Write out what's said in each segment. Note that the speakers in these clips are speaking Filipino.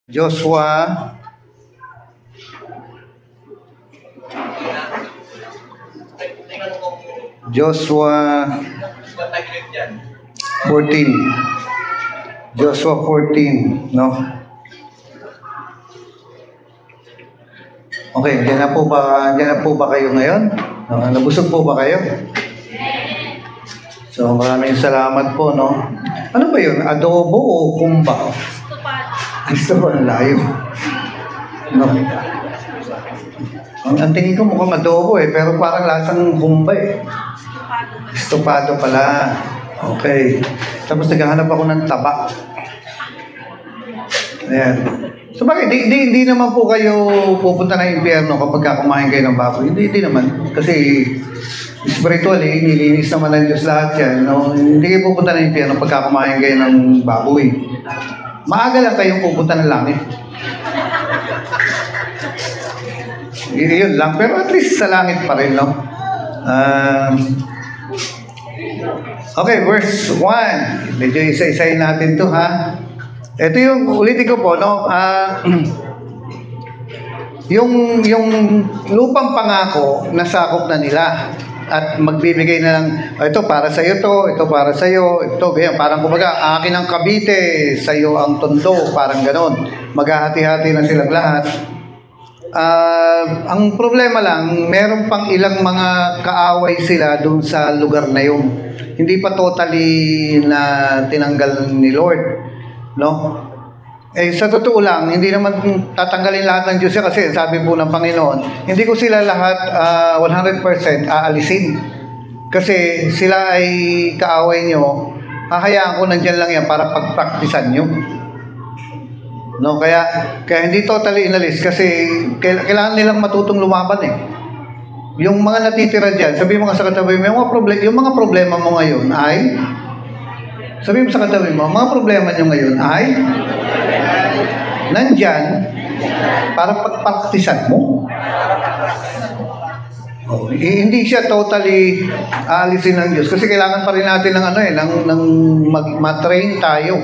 Joshua Joshua 14. Joshua 14, no? Okay, diyan na po ba kayo ngayon? Nabusog po ba kayo? So, maraming salamat po, no? Ano ba yun? Adobo o kumba? Gusto ba ang layo? No. Ang tingin ko mukhang adobo pero parang lasang kumba Estopado pala. Okay. Tapos naghahanap ako ng taba. Ayan. So bakit? Hindi naman po kayo pupunta ng impyerno kapag kumain kayo ng baboy. Hindi naman. Kasi spiritually, nilinis naman ng Diyos lahat yan. No? Hindi kayo pupunta ng impyerno pagka kumain kayo ng baboy. Maaga lang kayong pupunta ng langit. Yun lang. Pero at least sa langit pa rin, no? Okay, verse 1. Medyo isa-isayin natin to, ha? Ito yung, ulitin ko po, no? Yung lupang pangako, nasakop na nila. At magbibigay na lang, ito para sa iyo to, ito para sa iyo, ito ganyan, parang kumbaga, akin ang Cavite, sa iyo ang Tondo, parang ganon. Maghahati-hati na silang lahat. Ang problema lang, meron pang ilang mga kaaway sila dun sa lugar na yun. Hindi pa totally na tinanggal ni Lord, no? Sa totoo lang, hindi naman tatanggalin lahat ng Diyos kasi sabi po ng Panginoon, hindi ko sila lahat 100% aalisin. Kasi sila ay kaaway nyo, hahayaan ko nandyan lang yan para pagpraktisan nyo. No, kaya hindi totally inalis kasi kailangan nilang matutong lumaban Yung mga natitira diyan, sabihin mo nga sa katabi mo, yung mga problema mo ngayon ay sabihin mo sa katabi mo, mga problema niyo ngayon ay nandyan para pagpraktisan mo. Hindi siya totally aalisin ng Diyos kasi kailangan pa rin natin ng matrain tayo.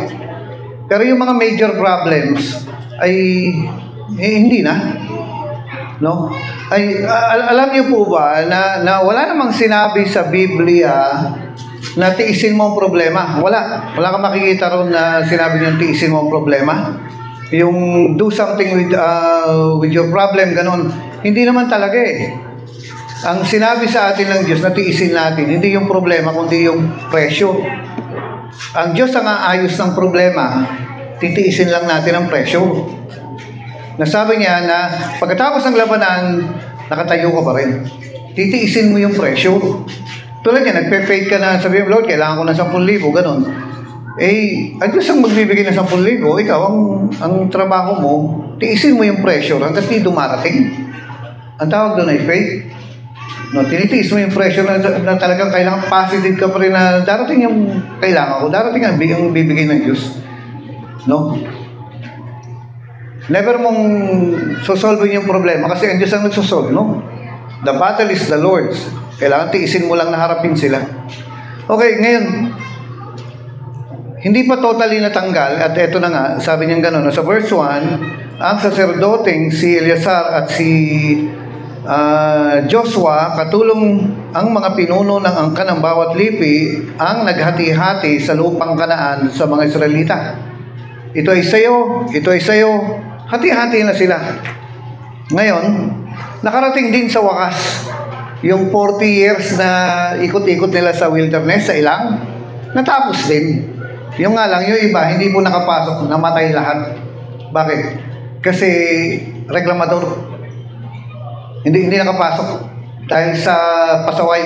Pero yung mga major problems ay hindi na. No? Alam niyo po ba na wala namang sinabi sa Biblia na tiisin mo ang problema. Wala kang makikita ron na sinabi niyo tiisin mo ang problema. Yung do something with your problem, ganon. Hindi naman talaga Ang sinabi sa atin ng Diyos na tiisin natin, hindi yung problema, kundi yung presyo. Ang Diyos ang aayos ng problema, titiisin lang natin ang presyo. Nasabi niya na pagkatapos ng labanan, nakatayo ka pa rin. Titiisin mo yung presyo. Tulad niya, nagpe-fake ka na, sabi mo, Lord, kailangan ko ng 10,000, ganon. Ang Diyos ang magbibigay ng 10,000, ikaw, ang trabaho mo, tiisin mo yung pressure hanggang di dumarating. Ang tawag doon ay faith. No, tinitiis mo yung pressure na talagang kailangan positive ka pa rin na darating yung kailangan ko, darating ang bibigay ng Diyos. No? Never mong sosolve yung problema kasi ang Diyos ang nagsosolve, no? The battle is the Lord's. Kailangan tiisin mo lang na harapin sila. Okay, ngayon, hindi pa totally natanggal at eto na nga, sabi niya gano'n, sa verse 1, ang saserdoteng si Eleazar at si Joshua, katulong ang mga pinuno ng angkan ng bawat lipi, ang naghati-hati sa lupang Kanaan sa mga Israelita. Ito ay sayo, hati-hati na sila. Ngayon, nakarating din sa wakas, yung 40 years na ikot-ikot nila sa wilderness, sa ilang, natapos din. Yung nga lang, yung iba, hindi po nakapasok, namatay lahat. Bakit? Kasi reklamador. Hindi nakapasok dahil sa pasaway,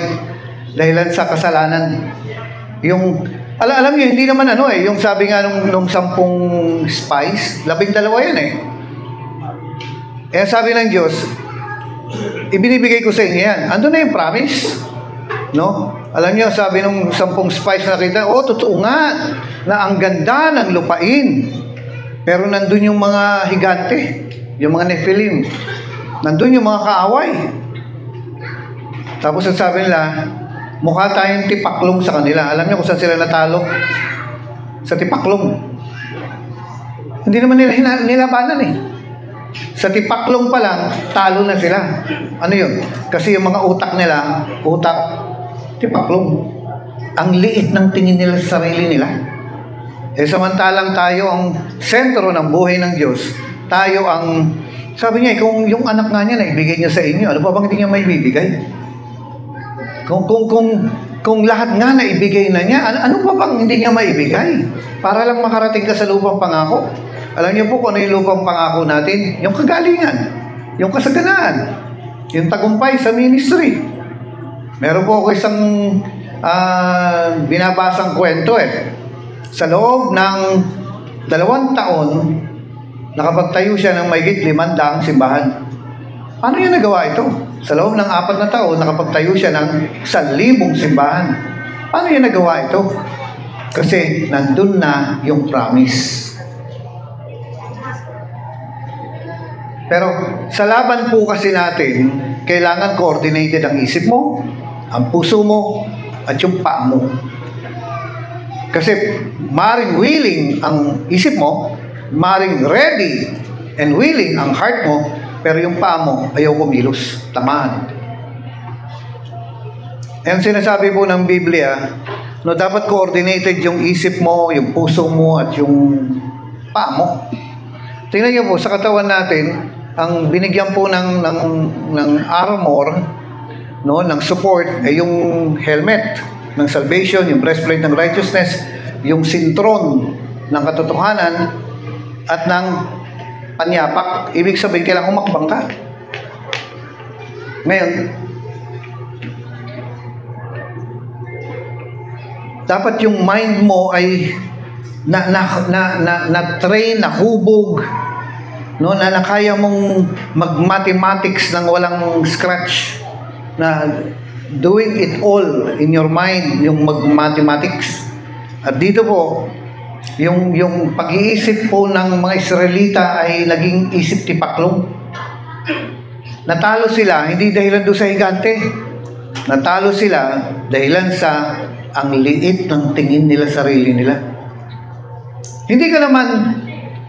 dahilan sa kasalanan. Yung alam niyo hindi naman yung sabi nga nung 10 spies, 12 yan sabi ng Diyos, ibinibigay ko sa inyo yan. Ando na yung promise. No? Alam niyo, sabi nung 10 spies na nakita, totoo nga na ang ganda ng lupain. Pero nandun yung mga higante, yung mga Nephilim. Nandun yung mga kaaway. Tapos ang sabi nila, mukha tayong tipaklong sa kanila. Alam niyo kung saan sila natalo? Sa tipaklong. Hindi naman nila nilabanan eh. Sa tipaklong pa lang, talo na sila. Ano yun? Kasi yung mga utak nila, tipaklong. Ang liit ng tingin nila sa sarili nila. Samantalang tayo ang sentro ng buhay ng Diyos. Tayo ang, sabi niya, kung yung anak nga niya na ibigay niya sa inyo, ano pa bang hindi niya may bibigay? Kung lahat nga na ibigay na niya, ano pa bang hindi niya maibigay? Para lang makarating ka sa lupang pangako. Alam niyo po kung ano yung lupang pangako natin? Yung kagalingan, yung kasaganaan, yung tagumpay sa ministry. Meron po ako isang binabasang kwento eh. Sa loob ng 2 taon, nakapagtayo siya ng mahigit 500 simbahan. Paano niya nagawa ito? Sa loob ng 4 na taon, nakapagtayo siya ng 1,000 simbahan. Paano niya nagawa ito? Kasi nandun na yung promise. Pero sa laban po kasi natin, kailangan coordinated ang isip mo, ang puso mo, at yung paa mo. Kasi maring willing ang isip mo, maring ready and willing ang heart mo, pero yung paa mo ayaw kumilos, tamaan. And sinasabi po ng Biblia, no, dapat coordinated yung isip mo, yung puso mo, at yung paa mo. Tingnan niyo po, sa katawan natin, ang binigyan po ng armor, no, ng support ay yung helmet ng salvation, yung breastplate ng righteousness, yung sintron ng katotohanan, at ng panyapak. Ibig sabihin, kailangan humakbang ka. Ngayon, dapat yung mind mo ay na-train, nahubog, no, na kaya mong mag-mathematics ng walang scratch, na doing it all in your mind, yung mag-mathematics. At dito po, yung pag-iisip po ng mga Israelita ay naging isip tipaklong. Natalo sila, hindi dahilan doon sa higante. Natalo sila dahilan sa ang liit ng tingin nila sarili nila. Hindi ka naman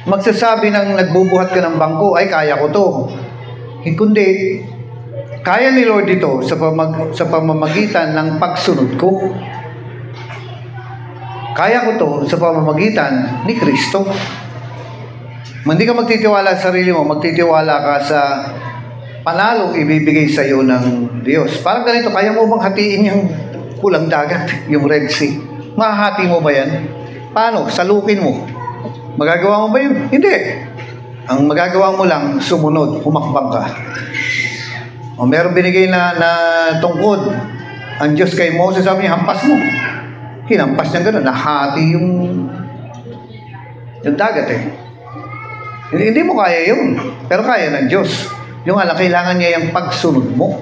magsasabi ng nagbubuhat ka ng bangko, ay kaya ko to. Kundi, kaya ni Lord ito sa pamamagitan ng pagsunod ko. Kaya ko to sa pamamagitan ni Kristo. Hindi ka magtitiwala sa sarili mo, magtitiwala ka sa panalong ibibigay sa iyo ng Diyos. Parang ganito, kaya mo bang hatiin yung pulang dagat, yung Red Sea? Mahahati mo ba yan? Paano? Salukin mo. Magagawa mo ba yun? Hindi. Ang magagawa mo lang, sumunod, humakbang ka. O meron binigay na tungkod ang Diyos kay Moses, sabi niya, hampas mo. Hinampas niya gano'n, nahati yung dagat eh. Hindi mo kaya yun, pero kaya ng Diyos. Yung kailangan niya yung pagsunod mo.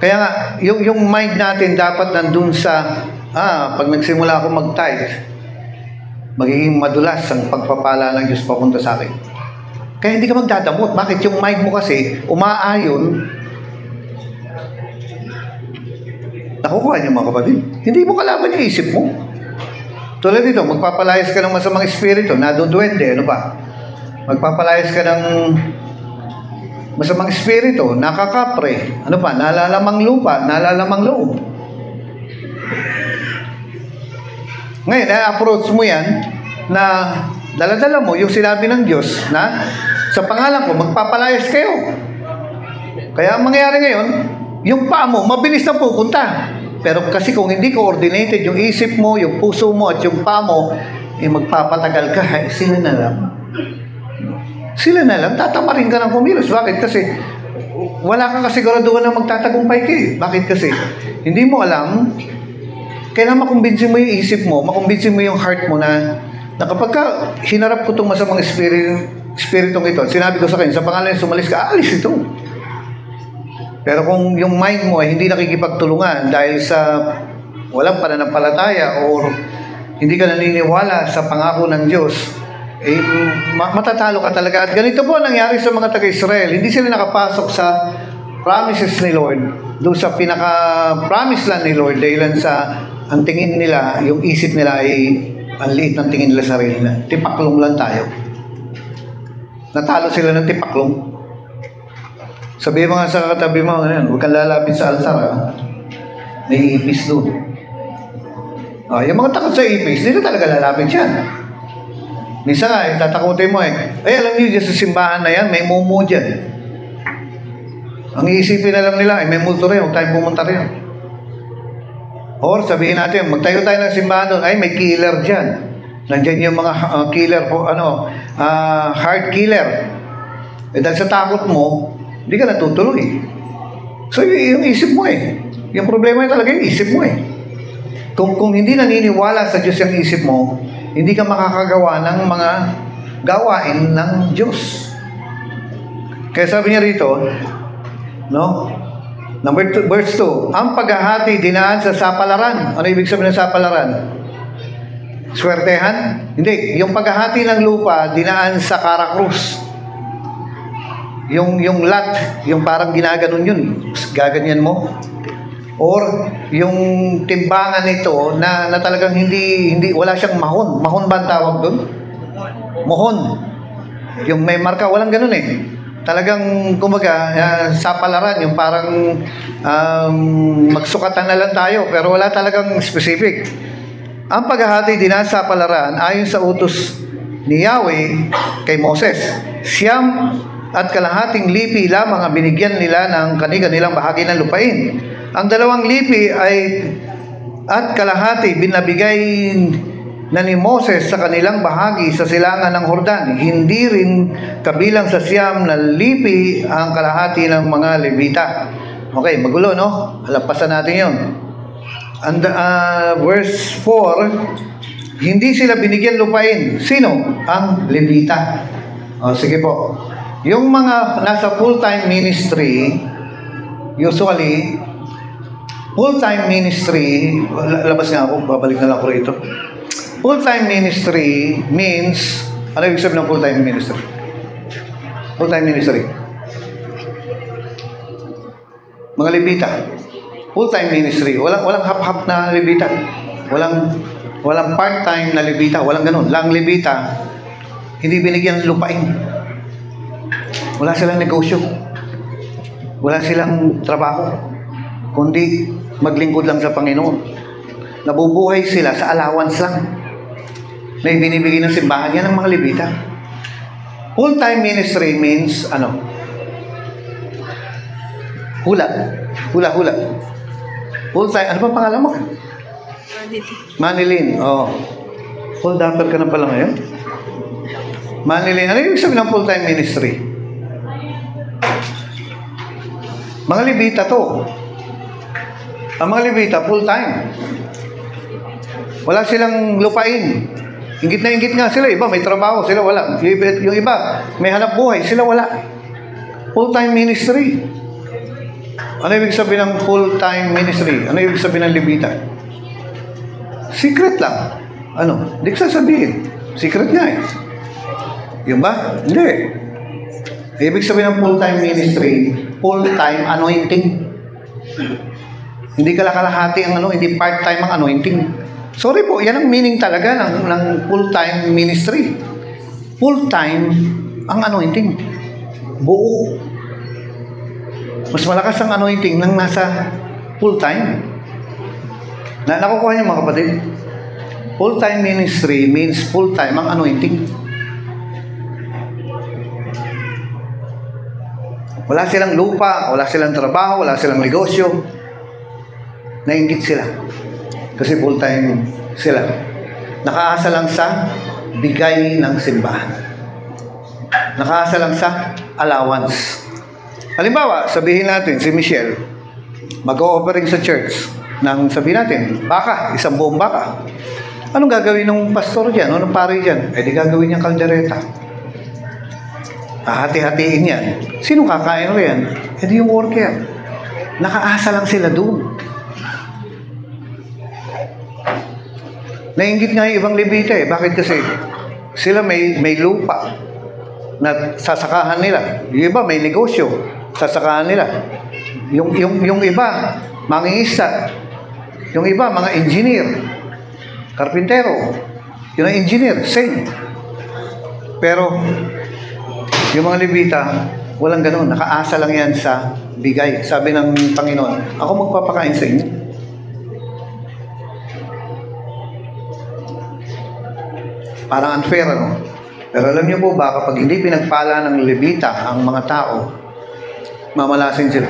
Kaya nga, yung mind natin dapat nandun sa, pag nagsimula ako mag-tithe, magiging madulas ang pagpapala ng Diyos papunta sa akin. Kaya hindi ka magdadamot. Bakit? Yung mind mo kasi, umaayon, nakukuha niyo mga kapatid. Hindi mo kalaban yung isip mo. Tulad dito, magpapalayas ka ng masamang espiritu, nadudwende, ano pa? Magpapalayas ka ng masamang espiritu, nakakapre, ano pa? Nalalamang lupa, nalalamang loob. Ngayon, approach mo yan na dala-dala mo yung sinabi ng Diyos na sa pangalan ko, magpapalayas kayo. Kaya ang mangyayari ngayon, yung paa mo, mabilis na pupunta. Pero kasi kung hindi coordinated yung isip mo, yung puso mo, at yung paa mo, magpapatagal ka, sila na lang. Sila na lang, tatamarin ka ng kumilos. Bakit? Kasi wala kang kasiguraduhan na magtatagumpay ka. Bakit kasi? Hindi mo alam. Kailangan makumbinsin mo yung isip mo, makumbinsin mo yung heart mo na kapag ka hinarap ko itong masamang espiritong ito, sinabi ko sa kanya, sa pangalan niya sumalis ka, alis ito. Pero kung yung mind mo ay hindi nakikipagtulungan dahil sa walang pananampalataya o hindi ka naniniwala sa pangako ng Diyos, matatalo ka talaga. At ganito po nangyari sa mga taga-Israel. Hindi sila nakapasok sa promises ni Lord, doon sa pinaka-promise lang ni Lord, dahilan sa ang tingin nila, yung isip nila ay ang liit ng tingin nila sa sarili na, tipaklong lang tayo. Natalo sila ng tipaklong. Sabi mo nga sa katabi mo, huwag kang lalapit sa altar, ha? May ipis doon. Yung mga takot sa ipis, hindi na talaga lalapit yan. Minsan nga, tatakutin mo alam niyo, dyan sa simbahan na yan, may mumu dyan. Ang iisipin na lang nila, may multo rin, huwag tayong pumunta rin. Or sabihin natin, magtayo tayo ng simbahan doon, may killer dyan. Nandyan yung mga killer po, hard killer. Dahil sa takot mo, hindi ka natutuloy. So, yung isip mo yung problema talaga yung isip mo Kung hindi naniniwala sa Diyos yung isip mo, hindi ka makakagawa ng mga gawain ng Diyos. Kaya sabi niya rito, verse 2, ang paghahati dinaan sa sapalaran. Ano ibig sabihin ng sapalaran? Swertehan? Hindi. Yung paghahati ng lupa, dinaan sa karakrus. Yung lot, yung parang ginaganon yun. Gaganyan mo. Or yung timbangan nito na talagang hindi wala siyang mahon. Mahon ba ang tawag doon? Mohon. Yung may marka, walang ganun Talagang kumaga sapalaran, yung parang magsukatan na lang tayo pero wala talagang specific. Ang paghahati din sa sapalaran ayon sa utos ni Yahweh kay Moses, 9 at kalahating lipi lamang ang binigyan nila ng kanilang bahagi ng lupain. Ang 2 lipi at kalahati binabigay na ni Moses sa kanilang bahagi sa silangan ng Jordan. Hindi rin kabilang sa 9 na lipi ang kalahati ng mga Levita. Okay, magulo, no? Alampasan natin yun. And, verse 4, hindi sila binigyan lupain. Sino? Ang Levita. Sige po. Yung mga nasa full-time ministry, usually, full-time ministry, labas nga ako, babalik na lang ako rito. Full-time ministry means, ano ibig sabihin ng full-time ministry? Full-time ministry. Mga Levita. Full-time ministry. Walang hap-hap na Levita. Walang part-time na Levita. Walang ganun. Lang Levita, hindi binigyan ng lupain. Wala silang negosyo. Wala silang trabaho. Kundi maglingkod lang sa Panginoon. Nabubuhay sila sa allowance lang na ibinibigay ng simbahan yan ng mga Levita. Full-time ministry means hula. Full-time, ano ba pangalan mo? Manilin. Full-dapper ka na pala ngayon? Manilin, ano yung sabi ng full-time ministry? Mga Levita to. Ang mga Levita, full-time. Wala silang lupain. Ingit na ingit nga sila. Iba, may trabaho. Sila wala. Yung iba, may hanap buhay. Sila wala. Full-time ministry. Ano ibig sabihin ng full-time ministry? Ano ibig sabihin ng Levita? Secret lang. Hindi ko sasabihin. Secret nga Yung ba? Hindi. Ibig sabihin ng full-time ministry, full-time anointing. Hindi kalahati ang hindi part-time ang anointing. Sorry po, yan ang meaning talaga ng full-time ministry. Full-time ang anointing. Buo. Mas malakas ang anointing nang nasa full-time. Nakukuha niyo mga kapatid? Full-time ministry means full-time ang anointing. Wala silang lupa, wala silang trabaho, wala silang negosyo. Nainggit sila. Kasi full-time sila. Nakaasa lang sa bigay ng simbahan. Nakaasa lang sa allowance. Halimbawa, sabihin natin, si Michelle, mag-o-offering sa church ng sabihin natin, baka, 1 buong baka. Anong gagawin ng pastor dyan? Anong pari dyan? Di gagawin niyang kaldereta. Hati-hatiin yan. Sino kakain riyan? Di yung worker. Nakaasa lang sila doon. Nainggit nga yung ibang Levita Bakit kasi? Sila may lupa na sasakahan nila. Yung iba may negosyo, sasakahan nila. Yung iba, mangingisda. Yung iba, mga engineer, karpintero. Yun ang engineer, same. Pero, yung mga Levita, walang ganun. Nakaasa lang yan sa bigay. Sabi ng Panginoon, ako magpapakain sa inyo. Parang unfair, ano? Pero alam niyo po ba, kapag hindi pinagpala ng Levita ang mga tao, mamalasin sila.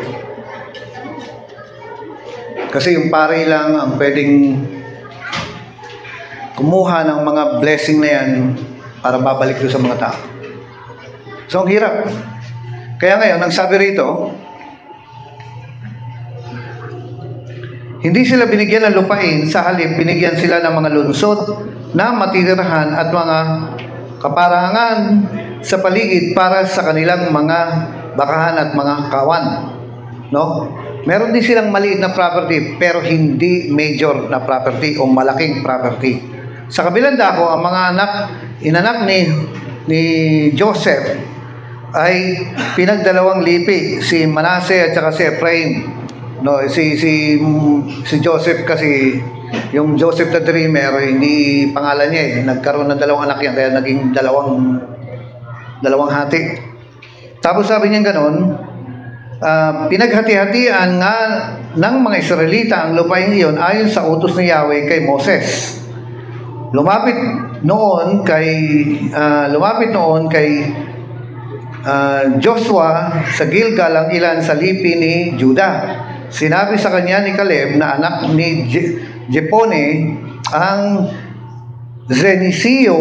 Kasi yung pare lang ang pwedeng kumuha ng mga blessing na yan para babalik doon sa mga tao. So, ang hirap. Kaya ngayon, ang sabi rito, hindi sila binigyan ng lupain, sa halip, binigyan sila ng mga lungsod na matitirahan at mga kaparangan sa paligid para sa kanilang mga bakahan at mga kawan. No? Meron din silang maliit na property pero hindi major na property o malaking property. Sa kabilang dako, ang mga inanak ni Joseph ay pinagdalawang lipi, si Manasseh at saka si Ephraim. No, si Joseph kasi, yung Joseph the Dreamer, hindi pangalan niya eh. Nagkaroon ng dalawang anak yan, kaya naging dalawang hati. Tapos sabi niya gano'n, pinaghati-hatian nga ng mga Israelita ang lupain iyon ayon sa utos ni Yahweh kay Moses. Lumapit noon kay Joshua sa Gilgal ang ilan sa lipi ni Judah. Sinabi sa kanya ni Caleb na anak ni Jepone ang Senesio,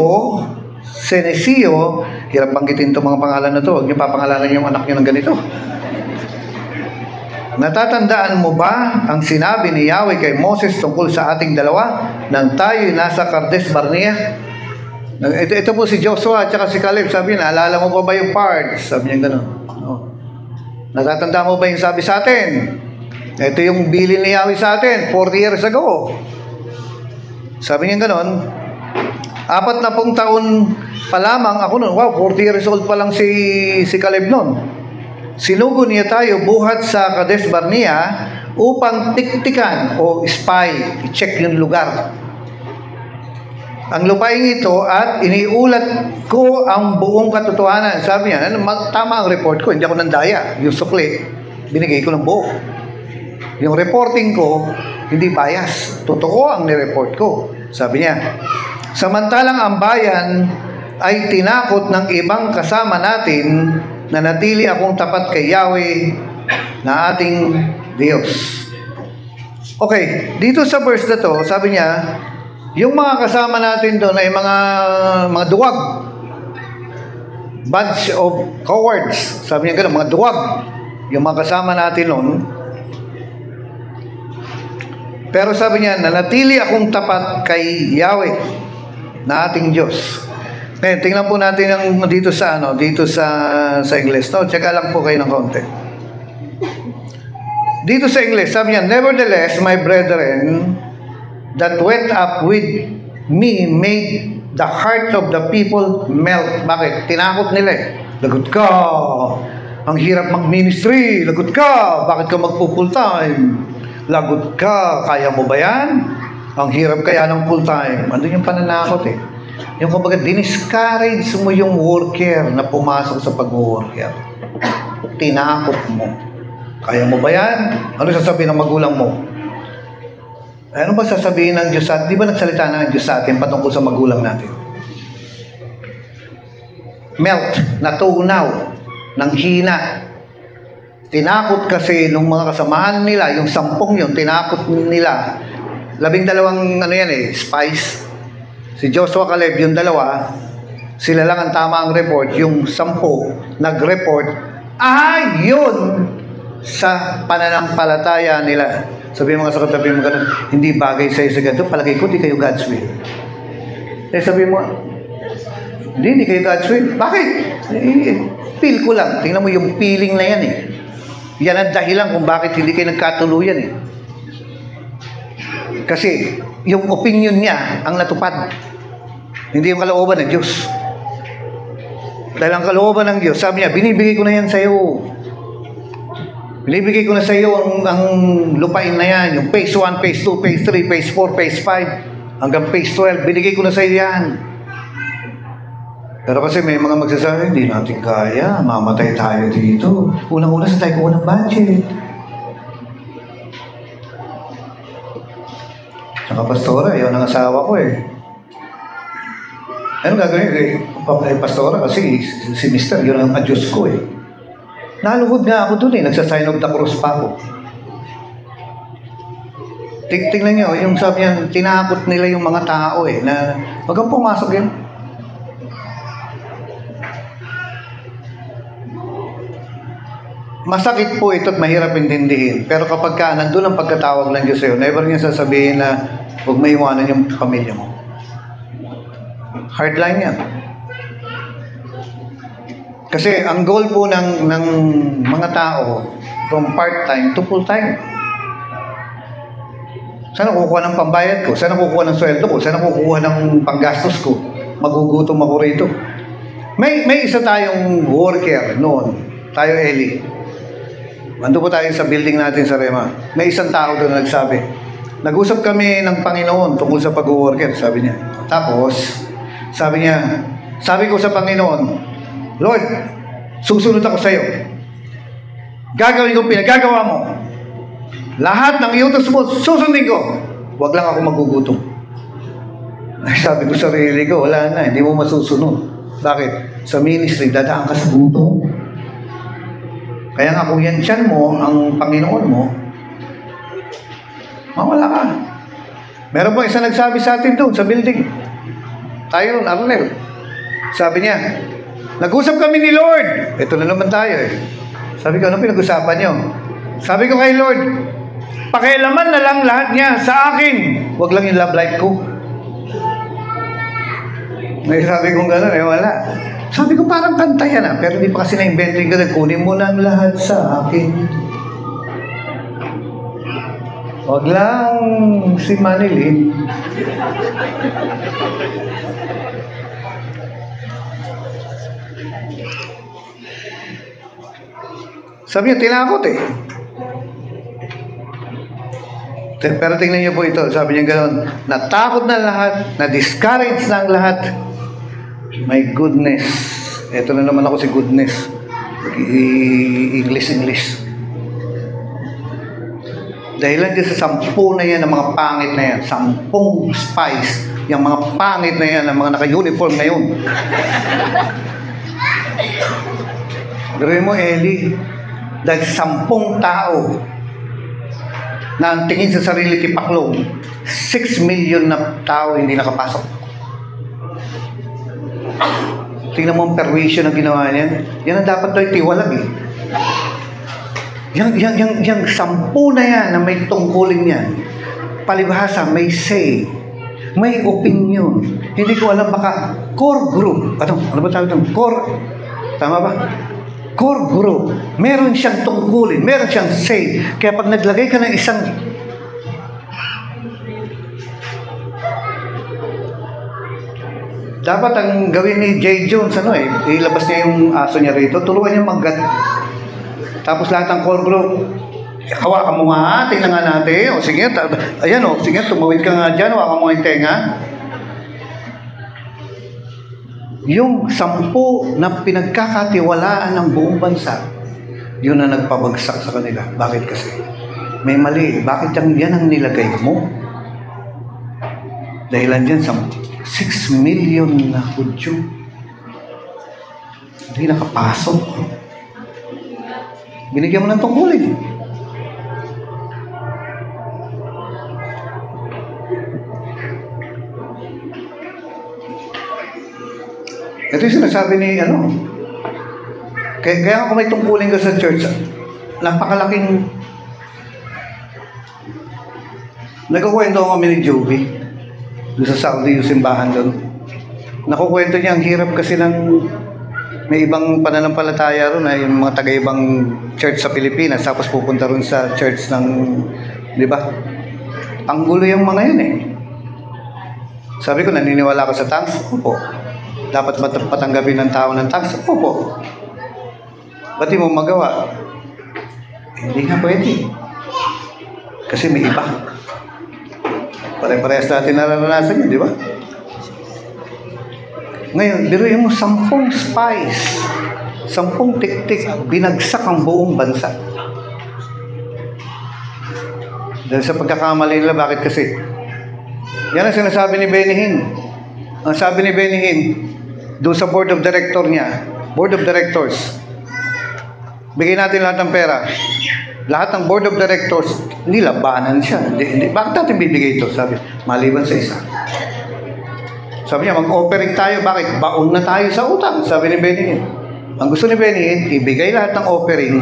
hirap banggitin itong mga pangalan na ito, huwag niyo papangalanan yung anak niyo ng ganito. Natatandaan mo ba ang sinabi ni Yahweh kay Moses tungkol sa ating dalawa nang tayo'y nasa Kadesh Barnea? Ito po si Joshua at saka si Caleb. Sabi niya, naalala mo ba yung parts? Sabi niya gano'n. No. Natatandaan mo ba yung sabi sa atin? Ito yung bilin ni Yahweh sa atin 40 years ago. Sabi niya gano'n. 40 taon pa lamang ako noon. Wow, 40 years old pa lang si Caleb noon. Sinugo niya tayo buhat sa Kadesh Barnea upang tiktikan o spy, i-check yung lugar. Ang lupain ito at iniulat ko ang buong katotohanan. Sabi niya, tama ang report ko, hindi ako nandaya. Yung sukli, binigay ko ng buo. Yung reporting ko, hindi bias. Totoo ang nireport ko. Sabi niya, samantalang ang bayan ay tinakot ng ibang kasama natin na natili akong tapat kay Yahweh na ating Diyos. Okay, dito sa verse na to, sabi niya, yung mga kasama natin doon ay mga duwag. Bunch of cowards. Sabi niya gano'n, mga duwag. Yung mga kasama natin noon. Pero sabi niya, nanatili akong tapat kay Yahweh na ating Diyos. Ngayon, tingnan po natin ang dito sa English. No? Tsaka lang po kayo ng konti. Dito sa English, sabi niya, nevertheless, my brethren, that went up with me made the heart of the people melt. Bakit? Tinakot nila eh. Lagot ka. Ang hirap mag-ministry. Lagot ka. Bakit ka magpo-full time? Lagot ka. Kaya mo ba yan? Ang hirap kaya ng full time. Andun yung pananakot eh. Yung kumbaga, diniscourage mo yung worker na pumasok sa pag-worker. Tinakot mo. Kaya mo ba yan? Ano sasabihin ng magulang mo? Ano ba sasabihin ng Diyos sa atin? Di ba nagsalita ng Diyos sa atin patungkol sa magulang natin? Melt, natunaw, nang hina. Tinakot kasi nung mga kasamahan nila, yung 10 yun, tinakot nila. 12 spies. Si Joshua, Caleb, yung 2, sila lang ang tama ang report. Yung 10 nag-report, yun sa pananampalataya nila. Sabi mga sa katabi mo ganun, hindi bagay sa'yo sa ganito, palagay ko, di kayo God's will. Sabi mo, hindi kayo God's will. Bakit? Feel ko lang. Tingnan mo yung feeling na yan eh. Yan ang dahilan kung bakit hindi kayo nagkatuluyan eh. Kasi, yung opinion niya ang natupad. Hindi yung kalooban ng Diyos. Dahil ang kalooban ng Diyos, sabi niya, binibigay ko na yan sa'yo. Binibigay ko na sa'yo ang lupain na yan. Yung phase 1, phase 2, phase 3, phase 4, phase 5. Hanggang phase 12, binigay ko na sa iyo yan. Pero kasi may mga magsasabi, hindi natin kaya, mamatay tayo dito. Unang-una sa tayo kuha ng budget. Saka pastora, yun ang asawa ko eh. Ano gagawin? Pastora kasi si Mister, yun ang adyos ko eh. Naluhod nga ako dun eh, nagsasign of the cross pa ako. Tingnan nyo, yung sabi niya, tinakot nila yung mga tao eh, na wag kang pumasok yun. Masakit po ito at mahirap intindihin. Pero kapag ka nandun ang pagkatawag ng Diyos sa'yo, never niya sasabihin na huwag maiwanan yung pamilya mo. Hardline yan. Kasi ang goal po ng mga tao from part-time to full-time. Saan kukuha ng pambayad ko? Saan kukuha ng sweldo ko? Saan kukuha ng panggastos ko? Magugutom ako rito. May isa tayong worker noon. Tayo, Eli. Ando po tayo sa building natin sa Rema. May isang tao doon na nagsabi, nag-usap kami ng Panginoon tungkol sa pag-worker, sabi niya. Tapos, sabi ko sa Panginoon, Lord, susunod ako sa iyo. Gagawin ko pinagagawa mo. Lahat ng iutos mo, susundin ko. Huwag lang ako magugutom. Ay, sabi ko sa sarili ko, wala na, hindi mo masusunod. Bakit? Sa ministry, dadaan ka sa gutom. Kaya nga kung yan tiyan mo, ang Panginoon mo, mawala ka. Meron po isa nagsabi sa atin doon, sa building. Tayo, Arnel. Sabi niya, nag-usap kami ni Lord. Ito na naman tayo eh. Sabi ko, ano pinag-usapan niyo? Sabi ko kay Lord, pakialaman na lang lahat niya sa akin. Huwag lang yung love life ko. May sabi kong gano'n eh, wala. Sabi ko parang kanta yan ah, pero hindi pa kasi na-invento yung gano'n. Kunin mo lang lahat sa akin. Huwag lang si Manilin. Sabi niya, tinakot eh. Pero tingnan niyo po ito, sabi niya gano'n, natakot na lahat, na-discourage na ang lahat. My goodness. Ito na naman ako si goodness. English. Dahilan din sa 10 na yan, ng mga pangit na yan, 10 spies, yung mga pangit na yan, ng mga naka-uniform na yun. Gawin mo, Eli, dahil 10 tao na ang tingin sa sarili tipaklong, 6 million na tao hindi nakapasok. Tingnan mo ang perwisyo na ginawa niya. Yan ang dapat tayo tiwalag eh. Yung 10 na yan na may tungkulin yan, palibhasa, may say, may opinion. Hindi ko alam, baka core group. Ano ba tawag doon? Core, tama ba? Core group. Meron siyang tungkulin, meron siyang say. Kaya pag naglagay ka ng isang dapat ang gawin ni J. Jones, ilabas niya yung aso niya rito, tulungan niya mag-gat. Tapos lahat ng core group, hawakan mo nga, tingnan nga natin. O sige, ayan o, sige, tumawid ka nga dyan, hawakan mo nga yung tenga. Yung 10 na pinagkakatiwalaan ng buong bansa, yun na nagpabagsak sa kanila. Bakit kasi? May mali. Bakit yan ang nilagay mo? Dahilan dyan sa 6 million na Hudyo. Hindi nakapasok. Binigyan mo ng tungkulin. Ito yung sinasabi ni kaya kung may tungkulin ka sa church, napakalaking nagkukwento kami ni Joby doon sa Saudi, yung simbahan doon. Nakukwento niya, ang hirap kasi ng may ibang pananampalataya ron na yung mga taga-ibang church sa Pilipinas, tapos pupunta ron sa church ng, di ba? Panggulo yung mga yun eh. Sabi ko, naniniwala ka sa tongues? Opo. Dapat patanggapin ng tao ng tongues? Opo. Ba't di mo magawa? Hindi nga pwede. Kasi may iba. Pare-parehas natin nararanasan yun, di ba? Ngayon, biruin mo 10 spies, 10 tik-tik, binagsak ang buong bansa. Dahil sa pagkakamali nila, bakit kasi? Yan ang sinasabi ni Benny Hinn. Ang sabi ni Benny Hinn, doon sa board of directors, bigyan natin lahat ng pera. Lahat ng board of directors, nilabanan siya. Bakit natin bibigay ito? Sabi, maliban sa isa. Sabi niya, mag-offering tayo. Bakit? Baon na tayo sa utang. Sabi ni Benny Hinn. Ang gusto ni Benny Hinn, ibigay lahat ng offering,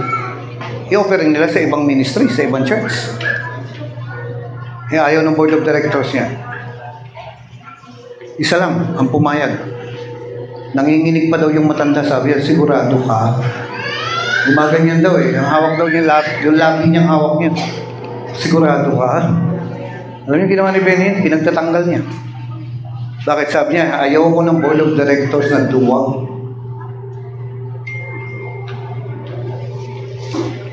i-offering nila sa ibang ministry, sa ibang church. Ayaw ng board of directors niya. Isa lang ang pumayag. Nanginginig pa daw yung matanda. Sabi niya, sigurado ka? Gumaganyan daw eh. Ang hawak daw niya, yung labi niyang hawak niya. Sigurado ka? Alam niyo ginawa ni Benny? Pinagtatanggal niya. Bakit? Sabi niya, ayaw ko ng board of directors na duwag.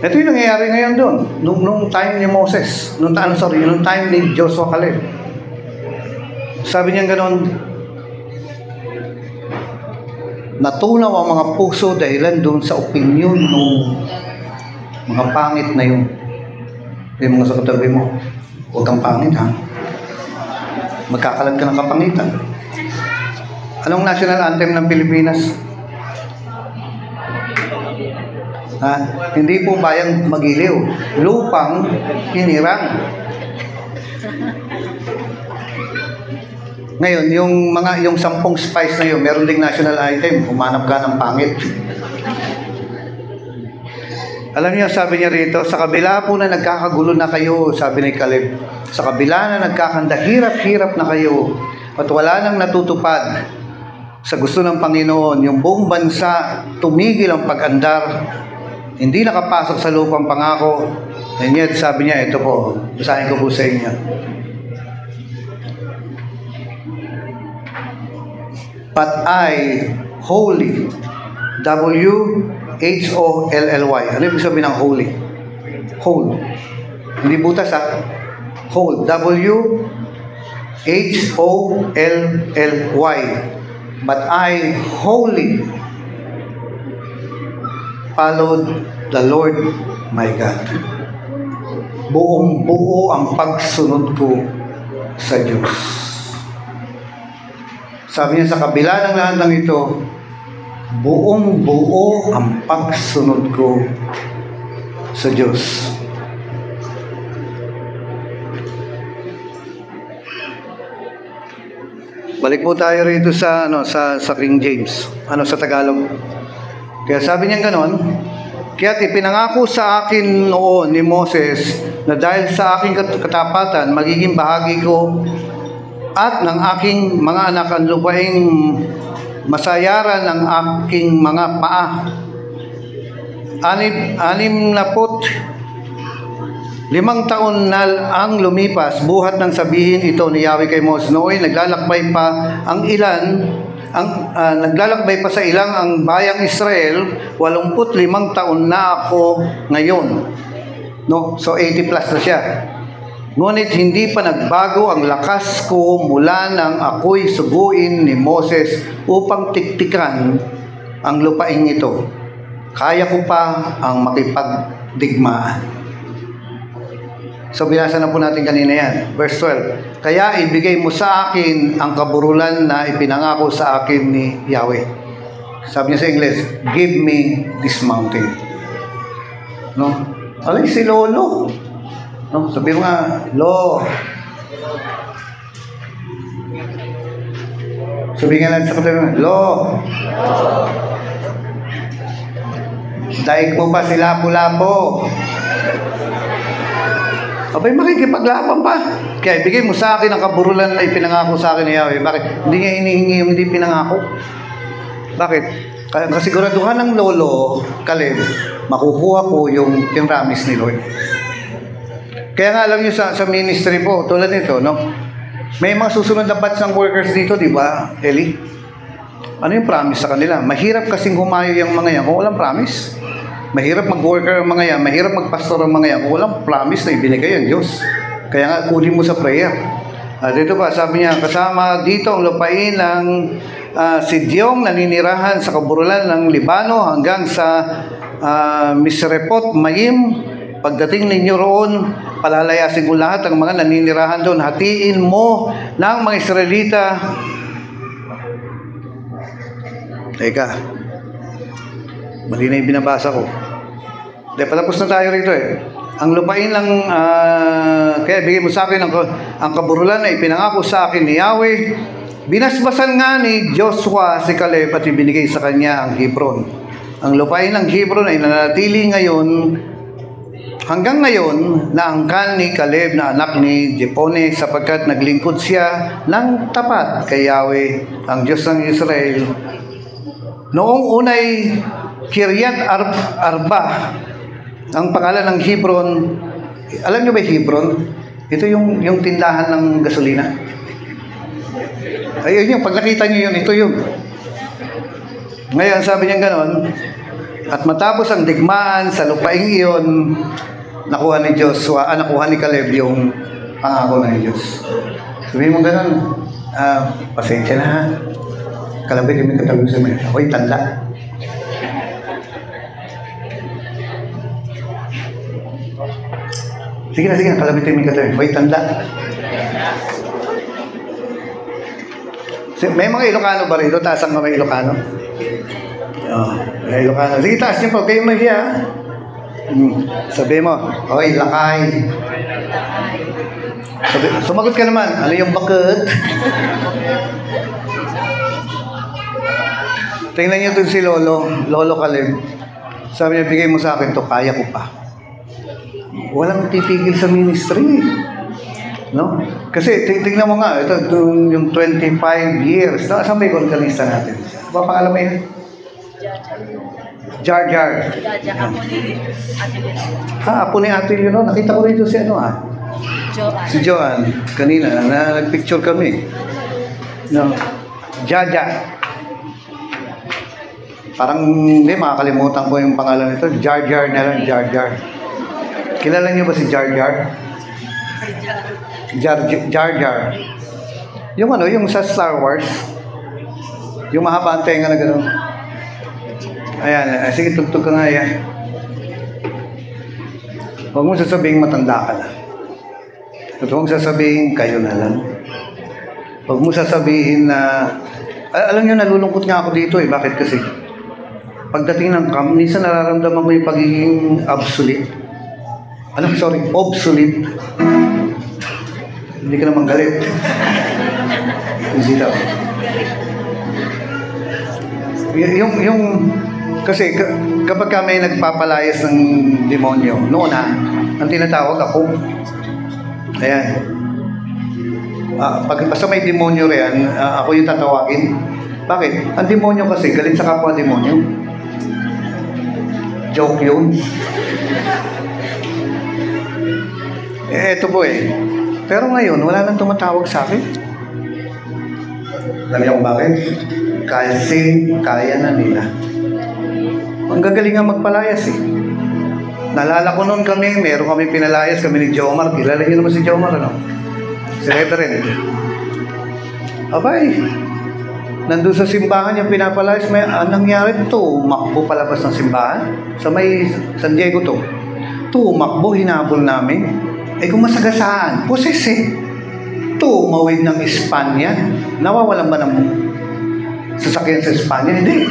Ito yung nangyayari ngayon doon. Nung time ni Moses. Nung time ni Joshua Caleb. Sabi niya gano'n, natunaw ang mga puso dahilan doon sa opinion ng mga pangit na yun. Yung mga sa katabi mo, huwag kang pangit ha. Magkakalat ka ng kapangitan. Anong national anthem ng Pilipinas? Ha? Hindi po bayang magiliw. Lupang hinirang. Ngayon, yung 10 spies na yun, meron ding national item, humanap ka ng pangit. Alam niyo, sabi niya rito, sa kabila po na nagkakagulo na kayo, sabi ni Caleb, sa kabila na nagkakanda, hirap-hirap na kayo, at wala nang natutupad sa gusto ng Panginoon, yung buong bansa, tumigil ang pag-andar, hindi nakapasok sa lupang pangako, and yet, sabi niya, ito po, basahin ko po sa inyo. But I, holy, W-H-O-L-L-Y. Ano ibig sabihin ng holy? Whole. Hindi butas ha? Whole. W-H-O-L-L-Y. But I, holy, followed the Lord my God. Buong buo ang pagsunod ko sa Diyos. Sabi niya, sa kabila ng lahat ng ito, buong buo ang pagsunod ko sa Diyos. Balik po tayo rito sa King James, sa Tagalog. Kaya sabi niya ganon, kaya't ipinangako sa akin noon ni Moses na dahil sa aking katapatan, magiging bahagi ko at ng aking mga anak ang lupaing masayaran ng aking mga paa. 65 taon na ang lumipas, buhat ng sabihin ito ni Yahweh kay Moses. Nooy, naglalakbay pa sa ilang ang bayang Israel, 85 taon na ako ngayon. No? So 80 plus na siya. Ngunit hindi pa nagbago ang lakas ko mula nang ako'y suguin ni Moses upang tiktikan ang lupain ito. Kaya ko pa ang makipagdigmaan. So binasa na po natin kanina yan. Verse 12. Kaya ibigay mo sa akin ang kaburulan na ipinangako sa akin ni Yahweh. Sabi niya sa English, give me this mountain. No? Alay si Lolo. No, sabi mo nga, Lo. Sabi nga natin sa katabi mo, Lo. Daig mo pa si Lapu-Lapo. Abay, makikipaglaban pa. Kaya bigay mo sa akin ang kaburulan na ipinangako sa akin ni Yahweh. Bakit? Hindi niya hinihingi yung hindi pinangako. Bakit? Kasiguraduhan ng Lolo, Caleb, makukuha ko yung promise ni Lord. Kaya nga alam niyo sa ministry po, tulad nito, no? May mga susunod na batch ng workers dito, di ba, Eli? Ano yung promise sa kanila? Mahirap kasing humayo yung mga yan kung walang promise. Mahirap mag-worker ang mga yan, mahirap mag-pastor ang mga yan kung walang promise na ibinigay ang Diyos. Kaya nga, kunin mo sa prayer. Dito pa, sabi niya, kasama dito ang lupain ng Sidyong naninirahan sa kaburulan ng Libano hanggang sa Misrepot Mayim. Pagdating ninyo roon, palalayasin ko lahat ng mga naninirahan doon. Hatiin mo ng mga Israelita. Teka, mali na yung binabasa ko. Patapos na tayo rito eh. Ang lupain lang, kaya bigay mo sa akin ang kaburulan na ipinangako sa akin ni Yahweh. Binasbasan nga ni Joshua si Caleb at ibinigay sa kanya ang Hebron. Ang lupain ng Hebron ay nanatili ngayon, hanggang ngayon, naangkan ni Caleb na anak ni Jepone sapagkat naglingkod siya ng tapat kay Yahweh, ang Diyos ng Israel. Noong unay Kiryat Arba, ang pangalan ng Hebron. Alam niyo ba Hebron? Ito yung tindahan ng gasolina. Ayun yung, pag nakita niyo yun, ito yun. Ngayon, sabi niya ganon, at matapos ang digmaan sa lupaing iyon, nakuha ni Joshua, nakuha ni Caleb yung pangako ng Diyos. Sabihin mo ganon, pasensya na ha. Kalabit yung may katawin sa mga, ako'y tanda. Sige na, kalabit yung may katawin, ako'y tanda. May mga Ilocano ba rito? Taas ang mga Ilocano? Mga Ilocano. Sige, taas niyo po. Kayo mahiya. Sabi mo, oy, lakay. Sumagot ka naman. Ano yung bakit? Tingnan niyo ito si Lolo Caleb. Sabi niya, bigay mo sa akin to, kaya ko pa. Walang titigil sa ministry. No? Kasi tingnan mo nga, ito yung 25 years. No? Saan ba yung organista natin? Papangalan mo yan? Jar. Apo ni Ate Leonor. Nakita ko rito si si Joanne. Kanina, nag-picture kami. No? Jaja. Parang hindi, makakalimutan ko yung pangalan nito. Jar na lang, Jar. Kilala niyo ba si Jar? Jar. Yung sa Star Wars. Yung mahaba ang tenga na gano'n. Ayan, sige, tugtog ka nga yan. Huwag mo sasabihin matanda ka na. Huwag mo sasabihin kayo na lang. Huwag mo sasabihin na, alam nyo, nalulungkot nga ako dito eh. Bakit kasi? Pagdating ng camp, minsan nararamdaman ko yung pagiging obsolete. Obsolete. Hindi ka naman galit. Hindi daw. Kasi kapag kami nagpapalayas ng demonyo, noon ang tinatawag ako. Ayan. Pag basta may demonyo riyan, ako yung tatawagin. Bakit? Ang demonyo kasi, galit sa kapwa demonyo. Joke yun. Eto po eh. Pero ngayon, wala nang tumatawag sa akin. Alam niyo kung bakit? Kasi kaya na nila. Ang gagaling nga magpalayas eh. Nalala ko noon meron kami pinalayas, kami ni Jomar. Kilala niyo naman si Jomar, ano? Si Reverend. Abay, nandun sa simbahan yung pinapalayas, anong nangyari to? Makbo palabas ng simbahan. Sa may San Diego to. Tumakbo, hinabol namin. Kung masagasaan, poses eh. Tumawid ng Espanya. Nawawalan ba ng sasakyan sa Espanya? Hindi.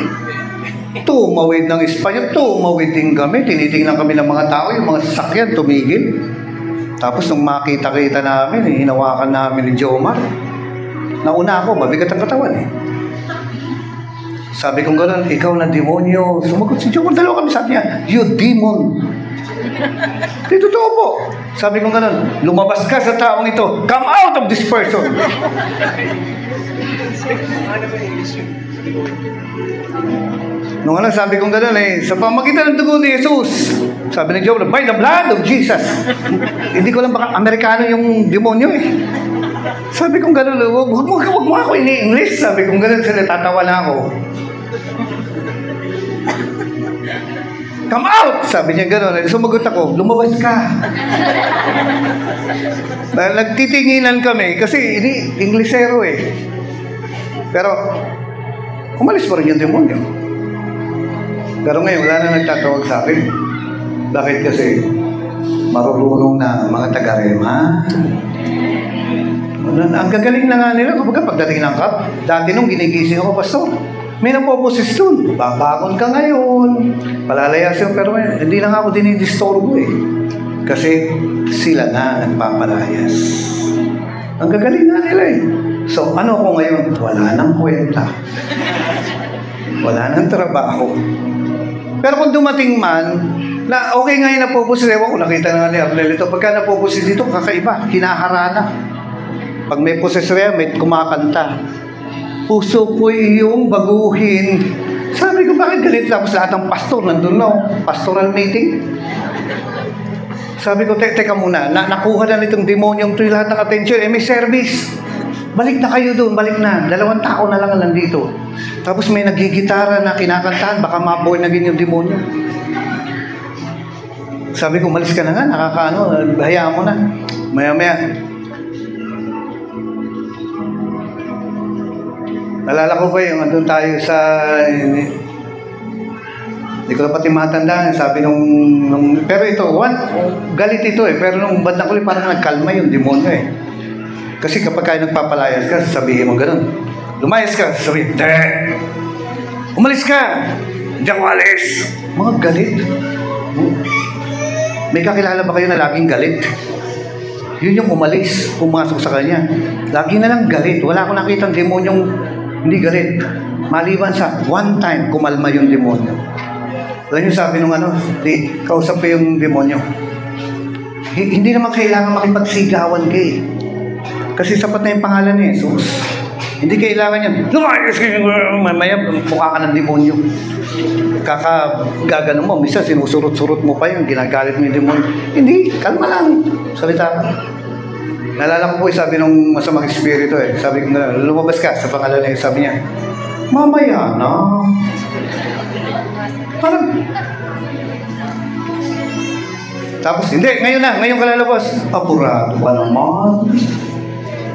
Tumawid ng Espanya, tumawid din kami. Tinitingnan kami ng mga tao, yung mga sasakyan, tumigil. Tapos nung makita-kita namin, hinawakan namin ni Jomar. Nauna ako, mabigat ang katawan eh. Sabi kong gano'n, ikaw na demonyo. Sumagot si Jomar, dalawa kami, sabi niya, you demon. Di totoo po. Sabi kong gano'n, lumabas ka sa taong ito. Come out of this person. Nung sabi kong gano'n sa pamagitan ng dugo ni Jesus. Sabi ni Job, by the blood of Jesus. Hindi ko lang baka Amerikano yung demonyo eh. Sabi kong gano'n, huwag mo ako ini-English. Sabi kong gano'n, sila tatawa na ako. Come out! Sabi niya gano'n. Sumagot ako, lumabas ka. Nagtitinginan kami kasi ini Inglesero eh. Pero, umalis pa rin yung demonyo. Pero ngayon, wala na nagtatawag sa akin. Bakit kasi? Marunong na mga taga-Rema. Ang gagaling na nga nila kapag pagdating ng cup. Dati nung ginigising ako, Pastor, may napoposes dun. Babakon ka ngayon. Palalayasin, pero hindi lang ako dinidisturbo eh. Kasi sila na nagpapalayas. Ang gagaling na nila eh. So, ano ko ngayon? Wala nang kwenta. Wala nang trabaho. Pero kung dumating man, na okay ngayon napoposes, ewan ko, nakita na nga ni Arnel ito, pagka napoposes dito, kakaiba, hinaharana. Pag may poses rin, may kumakanta. Puso ko iyong baguhin. Sabi ko, bakit ganito? Tapos lahat ng pastor, nandun na, pastoral meeting. Sabi ko, teka muna, nakuha na nitong demonyong ito lahat ng attention, may service. Balik na kayo doon, balik na. 2 tao na lang nandito. Tapos may nagigitara na kinakantahan, baka maboy na ganyan yung demonyo. Sabi ko, malis ka na nga, nakakaano, hayaan mo na. Maya-maya. Nalala ko pa yung andun tayo sa... Hindi ko na pati matandaan. Sabi nung pero ito, galit ito eh. Pero nung bandang huli, parang nagkalma yung demonyo eh. Kasi kapag kayo nagpapalayas ka, sabihin mo ganun. Lumayas ka, sabihin, umalis ka! Diyan ko alis! Mga galit. May kakilala ba kayo na laging galit? Yun yung umalis, pumasok sa kanya. Lagi na lang galit. Wala akong nakitang demonyong hindi galit. Maliban sa one time, kumalma yung demonyo. Alam niyo sabi nung kausap ko yung demonyo. Hindi naman kailangan makipagsigawan kayo. Kasi sapat na yung pangalan ni Jesus. Hindi kailangan yan. Lumayas kayo! Mamaya, mukha ka ng demonyo. Gagano mo. Misa, sinusurot-surot mo pa yung ginagalit mo yung demonyo. Hindi, kalma lang. Salita ka. Nalala ko po, sabi nung masamang espiritu eh. Sabi ko na, lumabas ka sa pangalan niya. Sabi niya, mamaya na. Parang, tapos, hindi, ngayon ka lalabas. Apurado ka naman.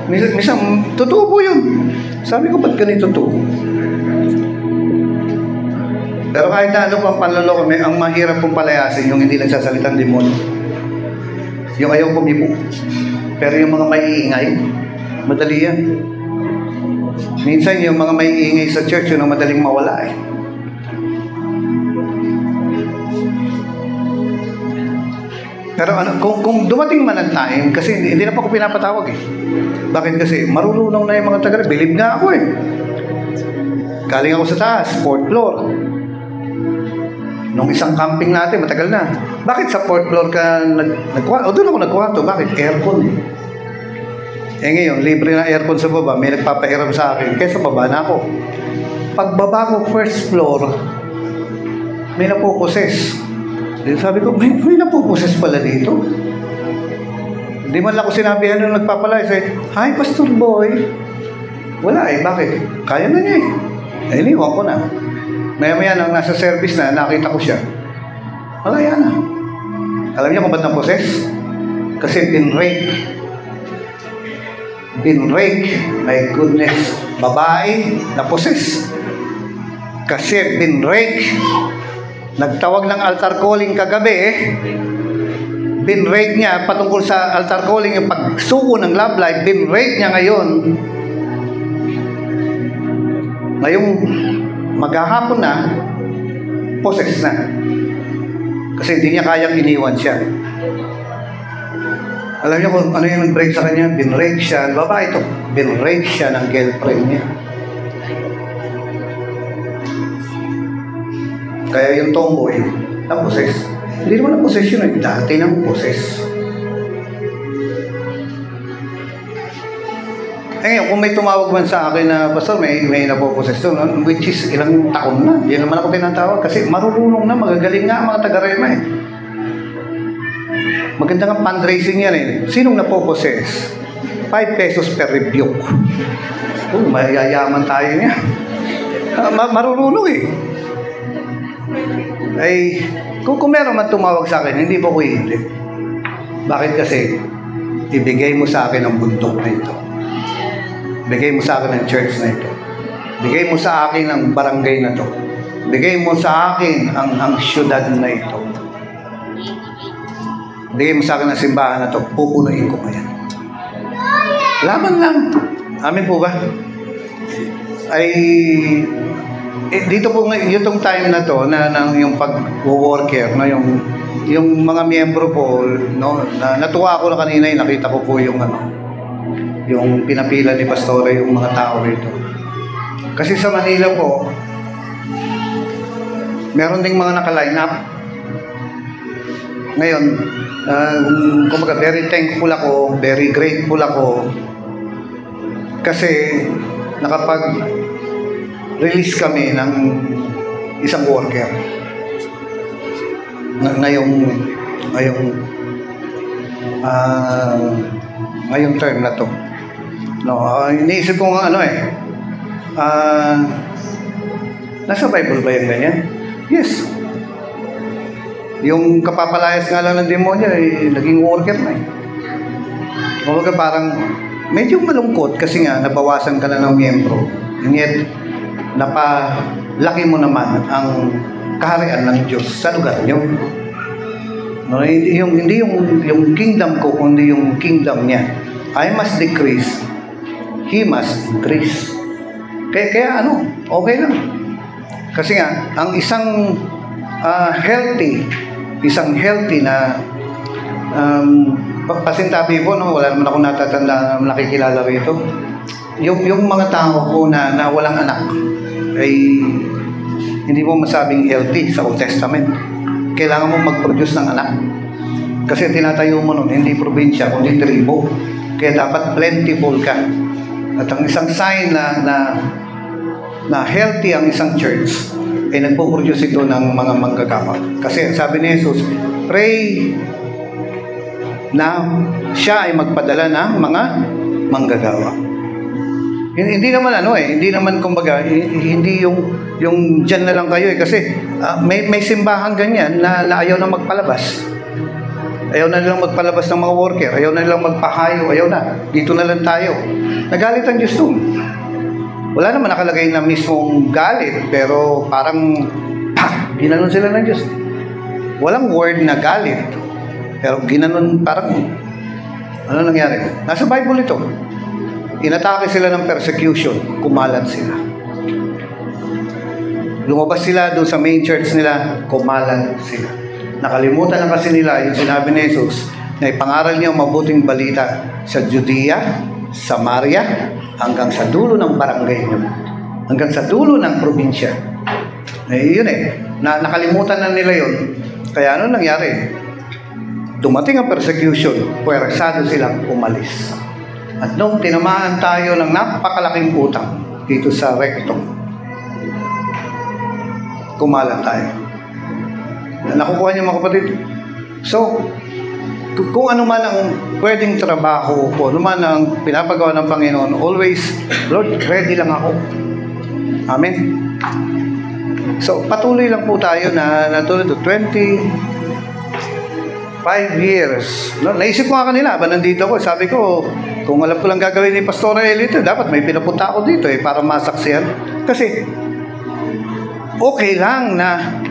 Minsan, totoo po yun. Sabi ko, ba't ganito to? Pero kahit na ano pang panloloko, ang mahirap pong palayasin yung hindi nagsasalitang demonyo. Yung ayaw pumipo. Pero yung mga maiingay, madali yan. Minsan yung mga maiingay sa church, yun ang madaling mawala eh. Pero kung dumating man ang time, kasi hindi na pa ako pinapatawag eh. Bakit kasi? Marunong na yung mga taga, bilib na ako eh. Galing ako sa taas, 4th floor. Nung isang camping natin, matagal na. Bakit sa 4th floor ka nagkwarto? O doon ako nagkwarto. Bakit? Aircon eh. Eh ngayon, libre na aircon sa baba, may nagpapahiram sa akin. Kaya sa baba na ako. Pagbaba ko 1st floor, may napoposes. Sabi ko, may napoposes pala dito. Hindi man lang ako sinabihan nung nagpapalayas eh, hi, Pastor Boy. Wala eh, bakit? Kaya na niya eh. Eh, iniwan ko na. Maya-maya nang nasa service na, nakita ko siya. Malaya na. Alam niyo kung ba't naposes? Kasi pinrake. My goodness. Babae, naposes. Kasi pinrake. Nagtawag ng altar calling kagabi eh. Binrate niya patungkol sa altar calling, yung pagsuko ng love life, binrate niya ngayon. Ngayong maghahapon na, possess na. Kasi hindi niya kayang iniwan siya. Alam niyo kung ano yung nag-break sa kanya? Binrate siya. Babae ito. Binrate siya ng girlfriend niya. Kaya yung tomboy, na-possess. Hindi naman na-possess yun, dati nang possess. Eh ngayon, kung may tumawag man sa akin na, Pastor, may napopossess doon, which is ilang taon na, yan naman ako tinatawag, kasi marunong na, magagaling nga ang mga taga-Rema eh. Maganda nga fundraising yan eh. Sinong napopossess? 5 pesos per rebuke. Mayayaman tayo niya. Marunong eh. ay kung meron man tumawag sa akin, hindi po ko iinit. Bakit kasi? Ibigay mo sa akin ang bundok na ito. Bigay mo sa akin ang church na ito. Bigay mo sa akin ang barangay na ito. Bigay mo sa akin ang syudad na ito. Bigay mo sa akin ang simbahan na ito. Pupunuin ko pa yan. Laban lang. Amin po ba? Ay dito po itong time na to na yung pag-worker no, yung mga miyembro po no, natuwa ako na kanina, nakita ko po yung yung pinapila ni Pastore yung mga tao rito. Kasi sa Manila po meron ding mga naka-line up. Ngayon, kumbaga very thankful ako, very grateful ako kasi nakapag-release kami ng isang worker ngayong term na to. No, iniisip ko nga nasa Bible ba yung ganyan? Yes. Yung kapapalayas nga lang ng demonyo naging worker na Kumbaga parang medyo malungkot kasi nga nabawasan ka na ng miyembro, and yet napalaki mo naman ang kaharian ng Diyos sa lugar niyo. No, hindi yung kingdom ko, kundi yung kingdom niya. I must decrease, He must increase. Kaya okay lang. Kasi nga ang isang healthy na pasintabi po, no, wala naman ako natatanda na nakikilala rito. Yung mga tao po na walang anak ay hindi mo masabing healthy sa Old Testament. Kailangan mo mag-produce ng anak. Kasi tinatayo mo nun, hindi probinsya, kundi tribo. Kaya dapat plentiful ka. At ang isang sign na healthy ang isang church ay nagpo-produce ito ng mga manggagawa. Kasi sabi ni Jesus, pray na siya ay magpadala ng mga manggagawa. Hindi naman hindi naman kumbaga hindi yung diyan na lang kayo kasi may simbahan ganyan na ayaw na magpalabas. Ayaw na nilang magpalabas ng mga worker, ayaw na nilang magpahayo, ayaw na. Dito na lang tayo. Nagalit ang Diyos doon. Wala naman nakalagay na mismong galit, pero parang ginanon sila ng Diyos. Walang word na galit. Pero ginanon, parang, ano nangyari? Nasa Bible ito. Inatake sila ng persecution. Kumalat sila. Lumabas sila doon sa main church nila. Kumalat sila. Nakalimutan na kasi nila yung sinabi ni Jesus na ipangaral niya ang mabuting balita sa Judea, Samaria, hanggang sa dulo ng barangay niyo. Hanggang sa dulo ng probinsya. Yun nakalimutan na nila yun. Kaya ano nangyari? Dumating ang persecution, puwersado silang umalis. At nung tinamaan tayo ng napakalaking utang dito sa rectum, kumalat tayo. Nakukuha niyo mga kapatid. So, kung ano man ang pwedeng trabaho ko, ano man ang pinapagawa ng Panginoon, always, Lord, ready lang ako. Amen. So, patuloy lang po tayo na tulad 25 years. No? Naisip ko nga kanila, nandito ako, sabi ko, kung alam ko lang gagawin ni Pastor Eli ito, dapat may pinapunta ako dito para masaksihan. Kasi, okay lang na,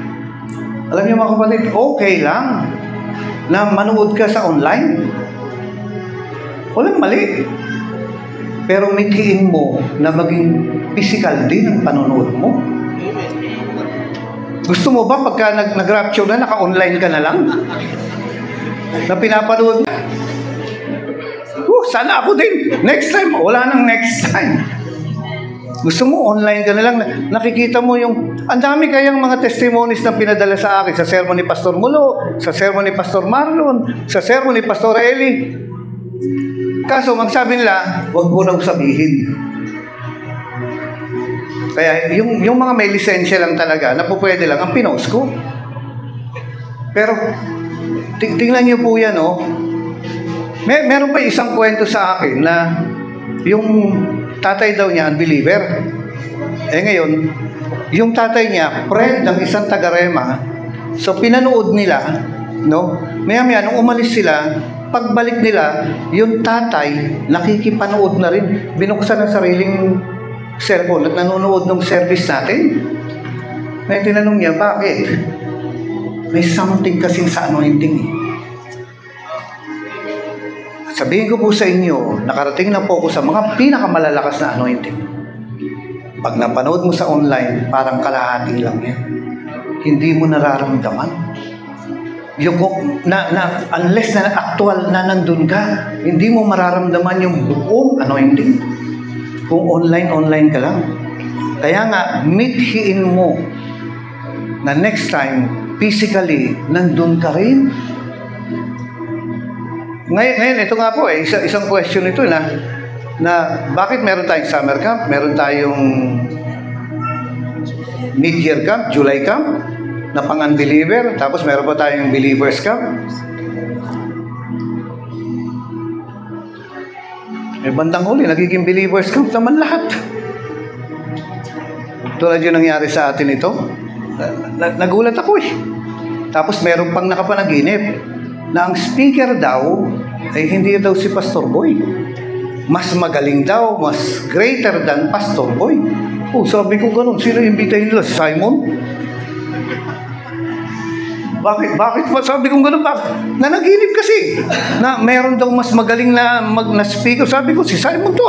alam niyo mga kapatid, okay lang na manood ka sa online. Walang mali. Pero mithiin mo na maging physical din ang panonood mo. Gusto mo ba pagka nag-rapture na, naka-online ka na lang? Na pinapanood? Sana ako din. Next time. Wala nang next time. Gusto mo, online ka na lang. Nakikita mo ang dami kayang mga testimonies na pinadala sa akin. Sa sermon ni Pastor Mulo, sa sermon ni Pastor Marlon, sa sermon ni Pastor Eli. Kaso, magsabi nila, huwag mo nang sabihin. Kaya, yung mga may lisensya lang talaga, na po pwede lang, ang pinost ko. Pero, tingnan niyo po yan, meron pa isang kwento sa akin na yung tatay daw niya, unbeliever. Ngayon, yung tatay niya, friend ng isang taga-Rema So, pinanood nila, no? Maya-maya, nung umalis sila, pagbalik nila, yung tatay, nakikipanood na rin. Binuksan ang sariling cellphone at nanonood ng service natin. May tinanong niya, bakit? May something kasing sa anointing. Sabihin ko po sa inyo, nakarating na po ako sa mga pinakamalalakas na anointing. Pag napanood mo sa online, parang kalahati lang yan. Hindi mo nararamdaman. Yung, unless na actual na nandun ka, hindi mo mararamdaman yung buong anointing. Kung online ka lang. Kaya nga, mithiin mo na next time, physically, nandun ka rin. Ngayon, ito nga po isang question ito na bakit meron tayong summer camp, meron tayong mid-year camp, July camp, na pang-unbeliever, tapos meron pa tayong believers camp. Bandang huli, nagiging believers camp naman lahat. Tulad yung nangyari sa atin ito, nagulat ako Tapos meron pang nakapanaginip na ang speaker daw ay hindi daw si Pastor Boy. Mas magaling daw, mas greater than Pastor Boy. Sabi ko ganun, sino imbitahin nila? Si Simon? Bakit? Sabi ko ganun, nanaginip kasi na meron daw mas magaling na speaker. Sabi ko, si Simon to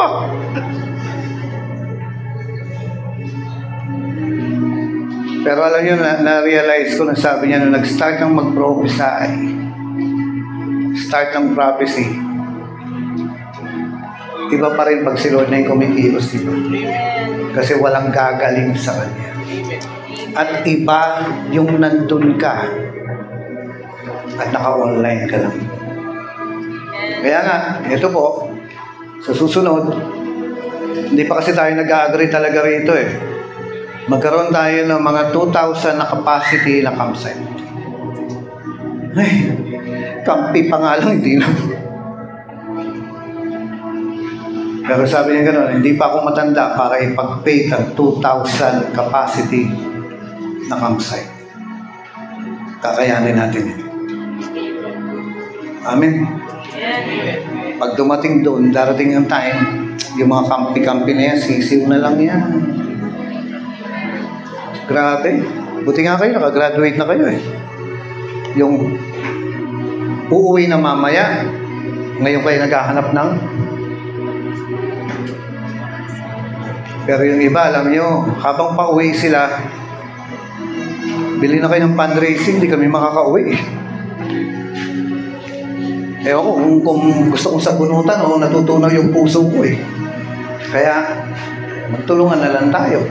Pero alam nyo, na-realize ko na sabi niya, nung nag-start ng mag-prophesy, start ng prophecy, iba pa rin pag si Lord na yung kumikilos, diba? Kasi walang gagaling sa Kanya. At iba yung nandun ka at naka-online ka lang. Kaya nga, ito po, sa susunod, hindi pa kasi tayo nag-agree talaga rito Magkaroon tayo ng mga 2,000 na capacity na campsite. Ay, kampi pa nga lang, hindi na. Pero sabi niya gano'n, hindi pa ako matanda para ipag-pay ang 2,000 capacity na campsite. Kakayanin natin ito. Amen. Pag dumating doon, darating ang time, yung mga kampi-kampi na yan, sisiw na lang yan. Grabe. Buti nga kayo, nakagraduate na kayo Yung uuwi na mamaya, ngayon kayo naghahanap ng. Pero yung iba, alam nyo, habang pauwi sila, bili na kayo ng fundraising, hindi kami makakauwi. Ewan ko, kung gusto kong sabunutan natutunaw yung puso ko Kaya, magtulungan na lang tayo.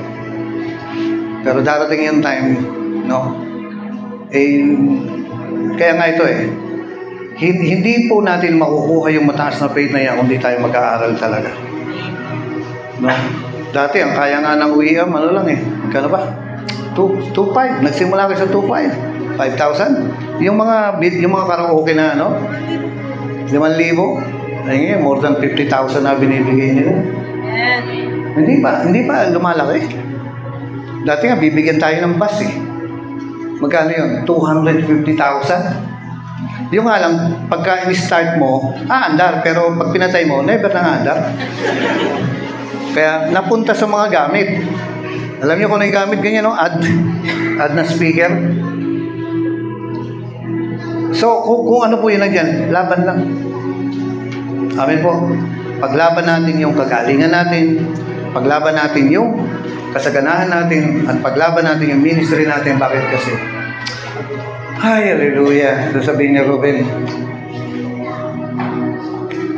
Pero darating yung time, kaya nga ito hindi po natin makukuha yung mataas na faith na yan kung di tayo mag-aaral talaga. Dati, ang kaya nga ng UEM, magkano ba? 2,500. Nagsimula kayo sa 2,500. 5,000. Yung mga karaoke na, 5,000. Ay, more than 50,000 na binibigay nila. Hindi pa lumalaki. Dati nga, bibigyan tayo ng bus Magkano yun? 250,000? Yung nga lang, pagka in-start mo, andar, pero pag pinatay mo, never na andar. Kaya napunta sa mga gamit. Alam niyo kung ano yung gamit? Ganyan, ad na speaker. So, kung ano po yun nandiyan, laban lang. Amen po. Paglaban natin yung kagalingan natin, paglaban natin yung kasaganahan natin, at paglaban natin yung ministry natin. Bakit kasi? Ay, hallelujah. Sasabihin ni Ruben,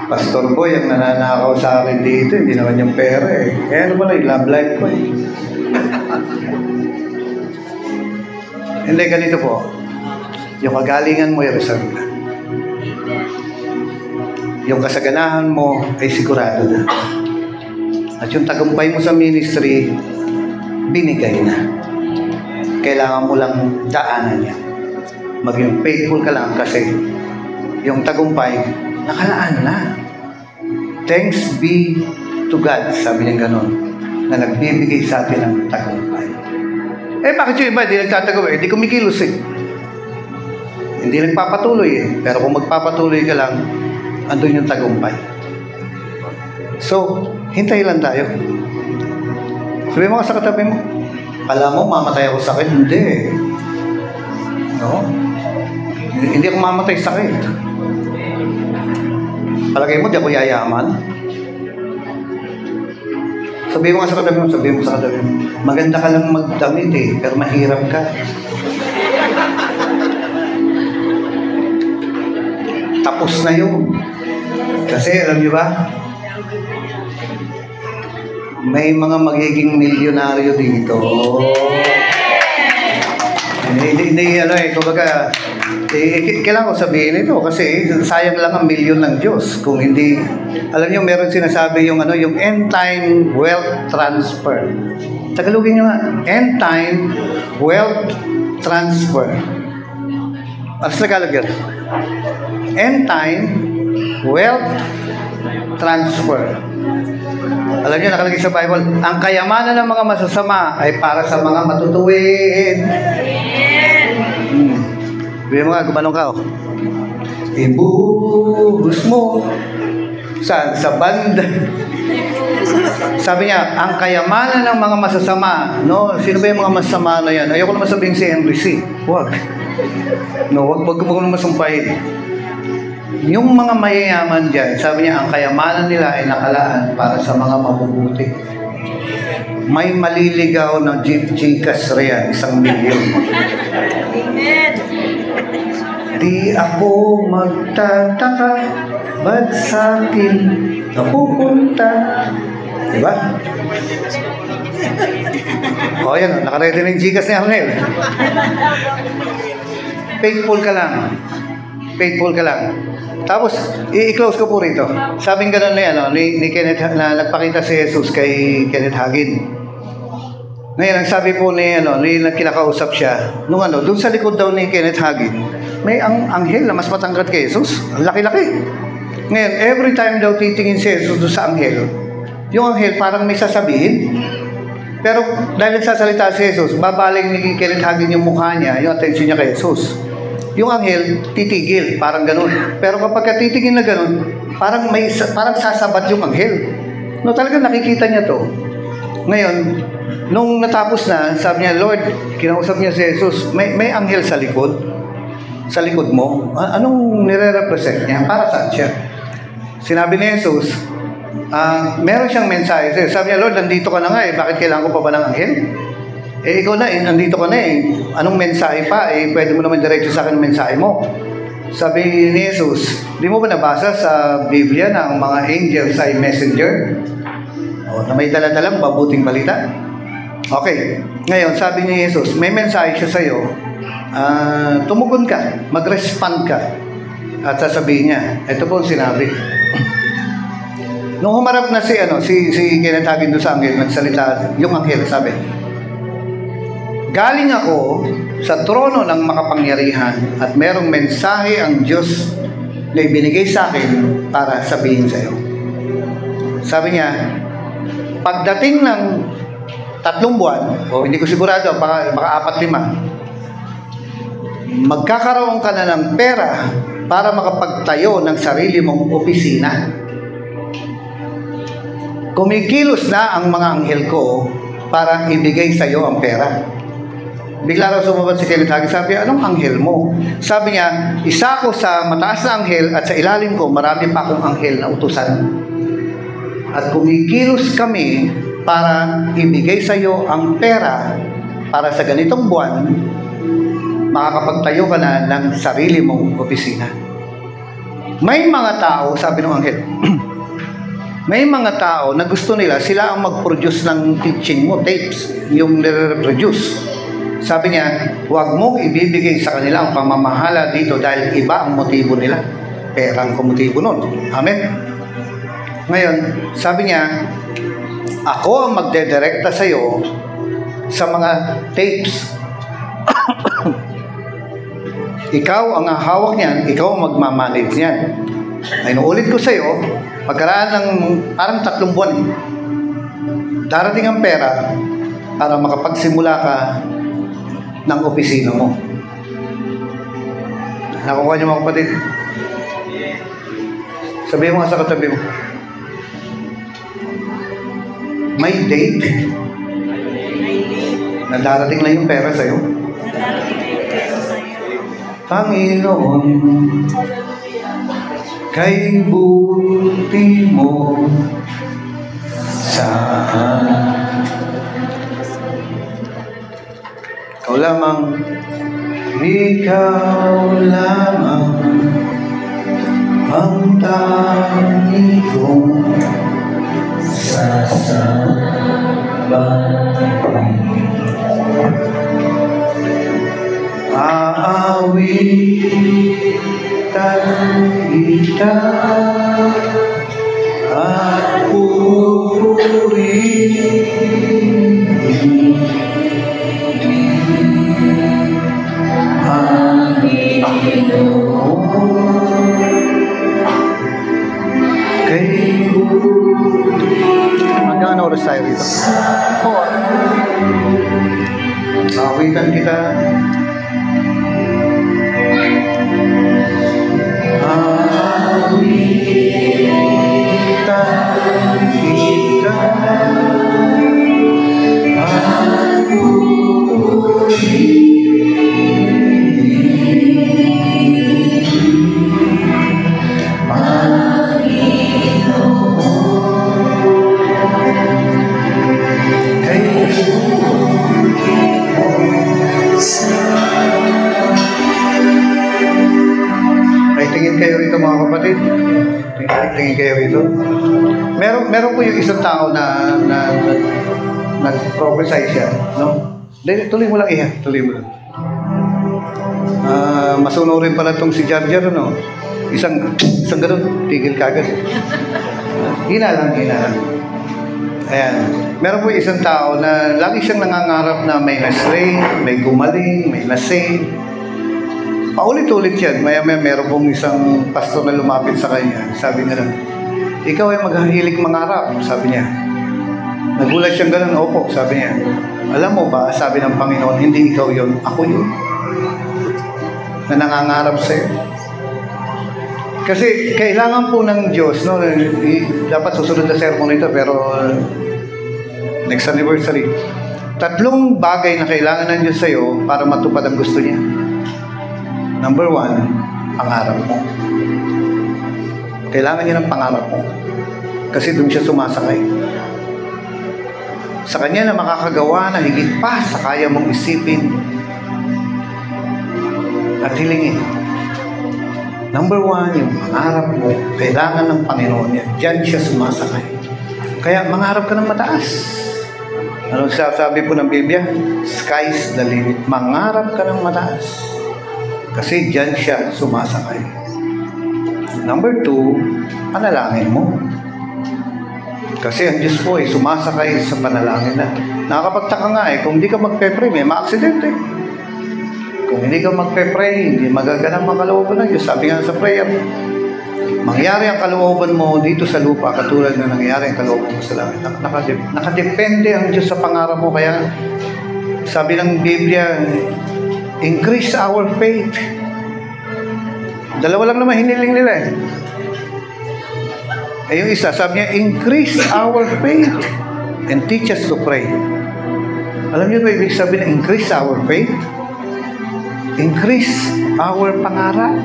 Pastor Boy, ang nananakaw sa akin dito, hindi naman yung pera ano pala, yung love life ko Hindi, ganito po. Yung kagalingan mo, i-reserve na. Yung kasaganahan mo, ay sigurado na. At yung tagumpay mo sa ministry, binigay na. Kailangan mo lang daanan niya. Maging faithful ka lang kasi yung tagumpay, nakalaan na. Thanks be to God, sabi niya gano'n, na nagbibigay sa atin ng tagumpay. Bakit yung iba, di nagtatagumpay? Di kumikilos hindi nagpapatuloy eh. Pero kung magpapatuloy ka lang, andun yung tagumpay. So, hintay lang tayo. Sabi mo sa katabi mo, alam mo, mamatay ako sa sakit. Hindi. No? Hindi ako mamatay sa sakit. Palagay mo, di ako yayaman. Sabi mo sa katabi mo, maganda ka lang magdamit eh, pero mahirap ka. Tapos na yun. Kasi alam niyo ba, may mga magiging milyonaryo dito. Kumbaga, kailangan ko sabihin ito kasi sayang lang ang milyon ng Diyos. Kung hindi, alam niyo, meron sinasabi yung end time wealth transfer. Tagalogin niyo nga, end time wealth transfer. Ano sa Tagalog yan? End time wealth transfer. Alam niyo, nakalagay sa Bible, ang kayamanan ng mga masasama ay para sa mga matutuwid. Sabi mo nga, gumanong ka, oh. Ibuhos mo sa banda. Sabi niya, ang kayamanan ng mga masasama, no? Sino ba yung mga masasama na yan? Ayoko naman sabihin si Henry C. Huwag. No, wag naman sumpahin. Yung mga mayayaman dyan, sabi niya, ang kayamanan nila ay nakalaan para sa mga mabubuti. May maliligaw ng Gcash riyan, 1 milyon. Amen. Di ako magtataka, ba't sa akin napupunta? Diba? O yan, nakaredy ng Gcash ni Arnel. Faithful ka lang. Faithful ka lang. Tapos, i-close ko po rito. Sabing ganun na yan, ni Kenneth, na nagpakita si Jesus kay Kenneth Hagin. Ngayon, ang sabi po ni kinakausap siya, doon sa likod daw ni Kenneth Hagin, may ang anghel na mas matangkad kay Jesus. Ang laki-laki. Ngayon, every time daw titingin si Jesus doon sa anghel, yung anghel parang may sasabihin. Pero dahil nagsasalita si Jesus, babaling ni Kenneth Hagin yung mukha niya, yung attention niya kay Jesus. Yung anghel, titigil, parang ganun. Pero kapag titigil na ganun, parang sasabat yung anghel. No, talagang nakikita niya to. Ngayon, nung natapos na, sabi niya, Lord, kinausap niya si Jesus, may anghel sa likod. Sa likod mo. Anong nire-represent niya? Para saan siya? Sinabi ni Jesus, meron siyang mensahe. Sabi niya, Lord, nandito ka na nga eh. Bakit kailangan ko pa ba ng anghel? Ikaw na, nandito ka na eh. Anong mensahe pa? Pwede mo naman diretso sa akin ang mensahe mo. Sabi ni Jesus, di mo ba nabasa sa Biblia na ang mga angels ay messenger? Na may dala-dalang mabuting balita? Okay. Ngayon, sabi ni Jesus, may mensahe siya sa iyo. Tumugon ka, mag-respond ka. At sasabihin niya, ito po ang sinabi. Nung humarap na si Kenneth Hagin doon sa anghel, nagsalita, yung anghel, sabi, galing ako sa trono ng makapangyarihan at merong mensahe ang Diyos na ibinigay sa akin para sabihin sa iyo. Sabi niya, pagdating ng 3 buwan, o hindi ko sigurado, baka 4-5, magkakaroon ka na ng pera para makapagtayo ng sarili mong opisina. Kumikilos na ang mga anghel ko para ibigay sa iyo ang pera. Bigla raw sumabot si Kenneth Hagin, sabi, anong anghel mo? Sabi niya, isa ko sa mataas na anghel at sa ilalim ko, marami pa akong anghel na utusan. At kumikilos kami para ibigay sa iyo ang pera para sa ganitong buwan, makakapagtayo ka na ng sarili mong opisina. May mga tao, sabi ng anghel, may mga tao na gusto nila, sila ang mag-produce ng teaching mo, tapes, yung nire-reproduce. Sabi niya, huwag mong ibibigay sa kanila ang pamamahala dito dahil iba ang motibo nila. Pera ang motibo nun. Amen? Ngayon, sabi niya, ako ang magdedirekta sa iyo sa mga tapes. Ikaw ang hawak niyan, ikaw ang magmamanage niyan. Ay, nuulit ko sa iyo, pagkaraan ng parang 3 buwan, darating ang pera para makapagsimula ka ng opisina mo. Nakukuha niyo mga kapatid. Sabihin mo nga sa katabi mo. May date na darating na yung pera sa'yo. Panginoon, kay buti mo saan. Ikaw lamang, ikaw lamang ang tangi kong sasabahin. Aawitan kita at pupurihin ang Panginoon kay buti. Magkano oras tayo rito? 4. Aawitan kita. Tingin kayo rito mga kapatid. Tingin kayo rito. Meron po yung isang tao na nag-prophesy siya, no? Tuloy mo lang iyan, tuloy mo lang. Masunurin pala itong si Jar Jar, no? Isang ganun, tigil kagad. Hina lang. Ayan. Meron po isang tao na lagi siyang nangangarap na may na-slay, may gumaling, may na-save. Paulit-ulit yan. Maya-maya meron pong isang pastor na lumapit sa kanya. Sabi niya lang, ikaw ay maghahilig mangarap, sabi niya. Nagulat siyang ganun, opo, sabi niya. Alam mo ba, sabi ng Panginoon, hindi ikaw yun, ako yun. Na nangangarap sa'yo. Kasi kailangan po ng Diyos, no? Dapat susunod na sermon ito, pero next anniversary. 3 bagay na kailangan ng Diyos sa'yo para matupad ang gusto niya. Number 1, pangarap mo. Kailangan niya ng pangarap mo. Kasi doon siya sumasakay. Sa kanya na makakagawa na higit pa sa kaya mong isipin at hilingin. Number 1, yung pangarap mo, kailangan ng Panginoon yan. Diyan siya sumasakay. Kaya mangarap ka ng mataas. Ano sabi po ng Biblia? Sky's the limit. Mangarap ka ng mataas. Kasi diyan siya sumasakay. Number 2, panalangin mo. Kasi ang Diyos po ay sumasakay sa panalangin na. Nakakapagtaka nga kung hindi ka magpe-pray, may ma-aksidente. Kung hindi ka magpe-pray, hindi magaganap ang kalooban ng Diyos. Sabi nga sa prayer, mangyari ang kalooban mo dito sa lupa katulad na nangyari ang kalooban mo sa langit. Nakadepende ang Diyos sa pangarap mo. Kaya sabi ng Biblia, increase our faith. Dalawa lang naman hiniling nila yung isa, sabi niya, increase our faith and teach us to pray. Alam niyo ba ibig sabihin na increase our faith? Increase our pangarap.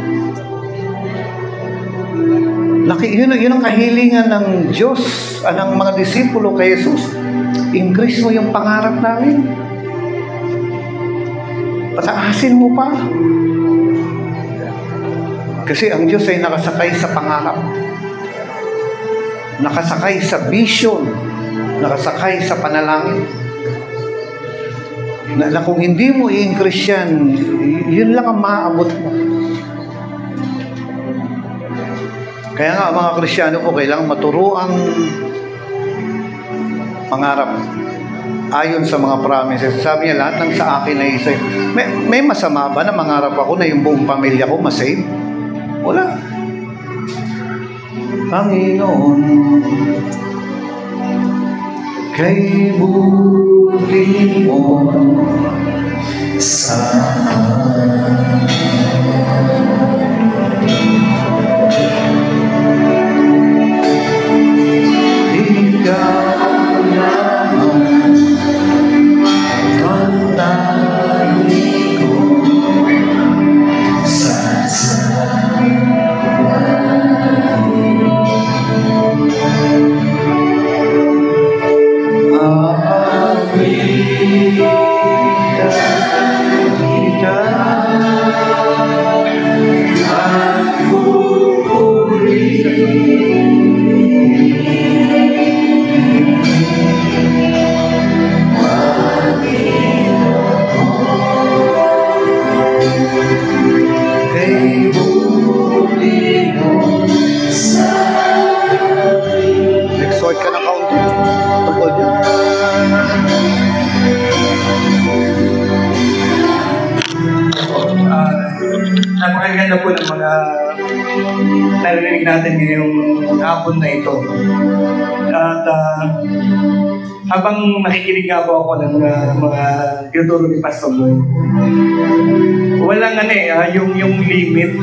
Yun ang kahilingan ng Diyos, ng mga disipulo kay Jesus. Increase mo yung pangarap namin. Pataasin mo pa. Kasi ang Diyos ay nakasakay sa pangarap. Nakasakay sa vision. Nakasakay sa panalangin. Na kung hindi mo i-increase yan, yun lang ang maaabot mo. Kaya nga mga Kristiyano po, kailangan maturuang pangarap. Ayon sa mga promises. Sabi niya, lahat ng sa akin ay isa. May masama ba na mangarap ako na yung buong pamilya ko masave? Wala. Panginoon, kay buti mo sa akin. karamihan na po ng mga narinig natin ngayong hapon na ito. At habang nakikinig nga po ako ng mga tinuturo ni Pastor Boy, walang yung limit.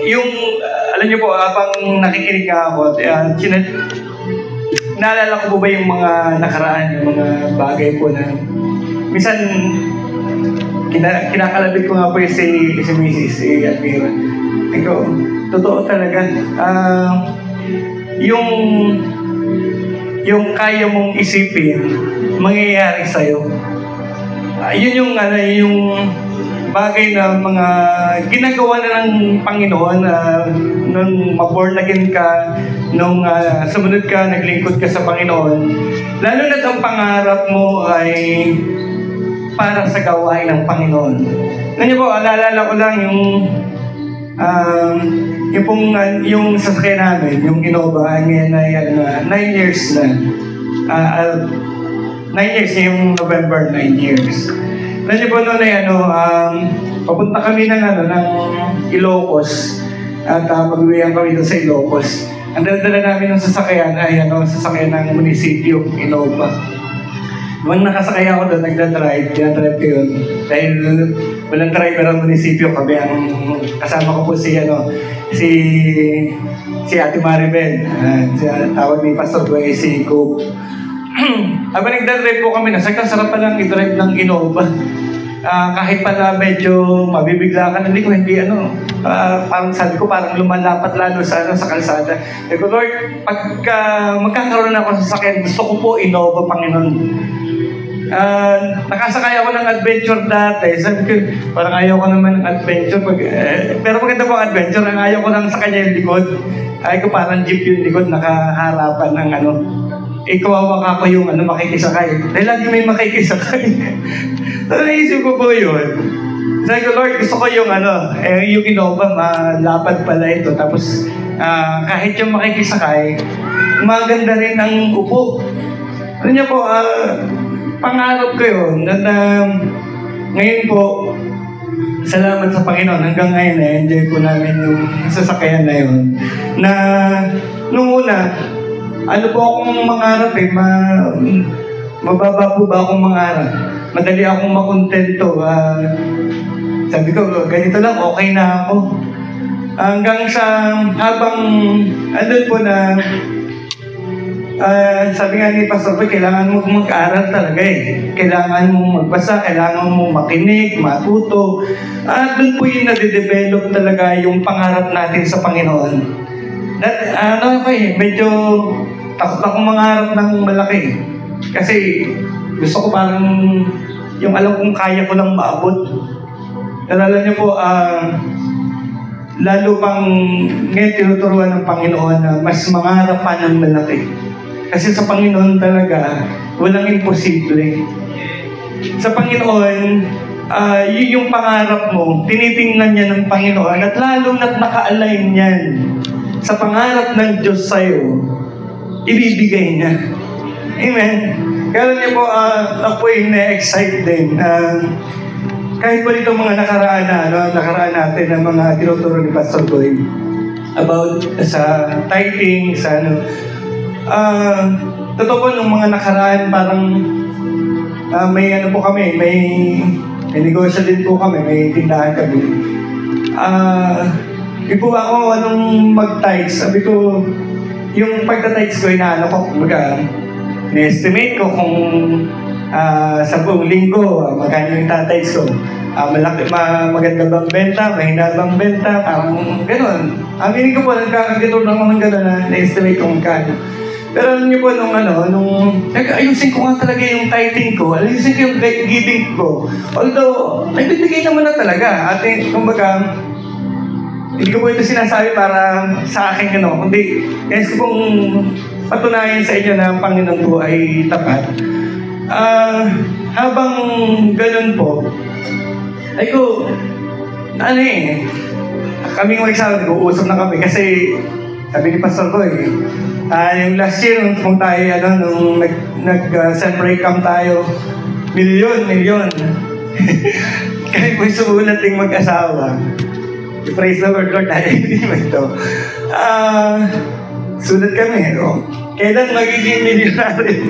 Yung, alam niyo po, habang nakikinig nga ako, naalala ko po ba yung mga nakaraan, yung mga bagay po na minsan kinakalabit ko nga po si Mrs. si Admira. Ikaw, totoo talaga. Yung kaya mong isipin, mangyayari sa'yo. Yun yung bagay na mga ginagawa na ng Panginoon nung ma-born again ka, nung sumunod ka, naglingkod ka sa Panginoon. Lalo na ang pangarap mo ay para sa gawain ng Panginoon. Ganyan po, naalala ko lang yung sasakyan namin, yung Innova, ngayon ay 9 years na. 9 years, yung November, 9 years. Ganyan po noon ay papunta kami ng Ilocos at pag-uwihan kami doon sa Ilocos. Ang dala namin ng sasakyan ay sasakyan ng munisipyo, Innova. Nung nakasakay ako doon, dinadrive ko yun. Dahil walang driver ang munisipyo, kami ang kasama ko po si Ate Maribel. Tawag ni Pastor Boy, si Coop. Habang nagdadrive po kami, sarap pa lang i-drive ng Innova. Kahit pala medyo mabibigla ka, parang sabi ko, parang lumalapat lalo sa kalsada. Sabi ko, Lord, pagka magkakaroon ako sa sakyan, gusto ko po Innova, Panginoon. Nakasakay ako ng adventure dati. Sabi ko, parang ayaw ko naman ng adventure. Pero maganda po ang adventure. Ang ayaw ko lang sa kanya yung likod. Ayaw ko parang jeep yung likod, nakaharapan ng kawawa ka ko yung makikisakay. Dahil lagi may makikisakay. So, naisip ko po yun. Sabi ko, Lord, gusto ko yung yung Innova, malapad pala ito. Tapos, kahit yung makikisakay, maganda rin ang upo. Ano niya po, pangarap ko yun. Ngayon po, salamat sa Panginoon. Hanggang ngayon, enjoy po namin yung sasakyan na yun. Na, nung una, po akong mangarap mababa po ba akong mangarap? Madali akong makontento. Sabi ko, ganito lang, okay na ako. Hanggang sa, habang, andun po na, sabi nga ni Pastor Boy, kailangan mo mag-aaral talaga Kailangan mo magbasa, kailangan mo makinig, matuto. At doon po yung nade-develop talaga yung pangarap natin sa Panginoon. Medyo takot akong mangarap ng malaki. Kasi gusto ko parang yung alam kong kaya ko lang maabot. Nalala niyo po, lalo pang ngayon tinuturuan ng Panginoon na mas mangarap pa ng malaki. Kasi sa Panginoon talaga, walang imposible. Sa Panginoon, yun yung pangarap mo, tinitingnan niya ng Panginoon at lalo na't naka-align yan sa pangarap ng Diyos sa'yo, ibibigay niya. Amen? Kaya niyo po, ako'y na-excite din. Kahit po dito mga nakaraan natin ng mga tinuturo ni Pastor Boy about sa tithing, sa totoo po nung mga nakaraan parang may po kami, may negosyo din po kami, may tindahan kami. Di po ako anong mag-tithes. Sabi ko, yung pagta-tithes ko, ni-estimate ko kung sa buong linggo, magkano yung tithes ko. Maganda bang benta, mahina bang benta, parang gano'n. Ang hindi ko po, nagkakagito lang ako ng gano'n na na-estimate kung magkano. Pero alam niyo po, ayusin ko nga talaga yung tithing ko, ayusin ko yung giving ko. Although, nagbibigay naman na talaga. Kumbaga, hindi ko po ito sinasabi para sa akin, kundi, guys ko pong patunayan sa inyo na ang Panginoon po ay tapat. Habang ganun po, ay ko, kaming mag-exam, nag-uusap na kami kasi sabi ni Pastor Boy, yung last year, nung tayo, nung nag-celebrate camp tayo, milyon. kami po sumulat ng mag-asawa. Praise the Lord, Lord, hindi mo ito. Sulat kami, kailan magiging milyonaryo?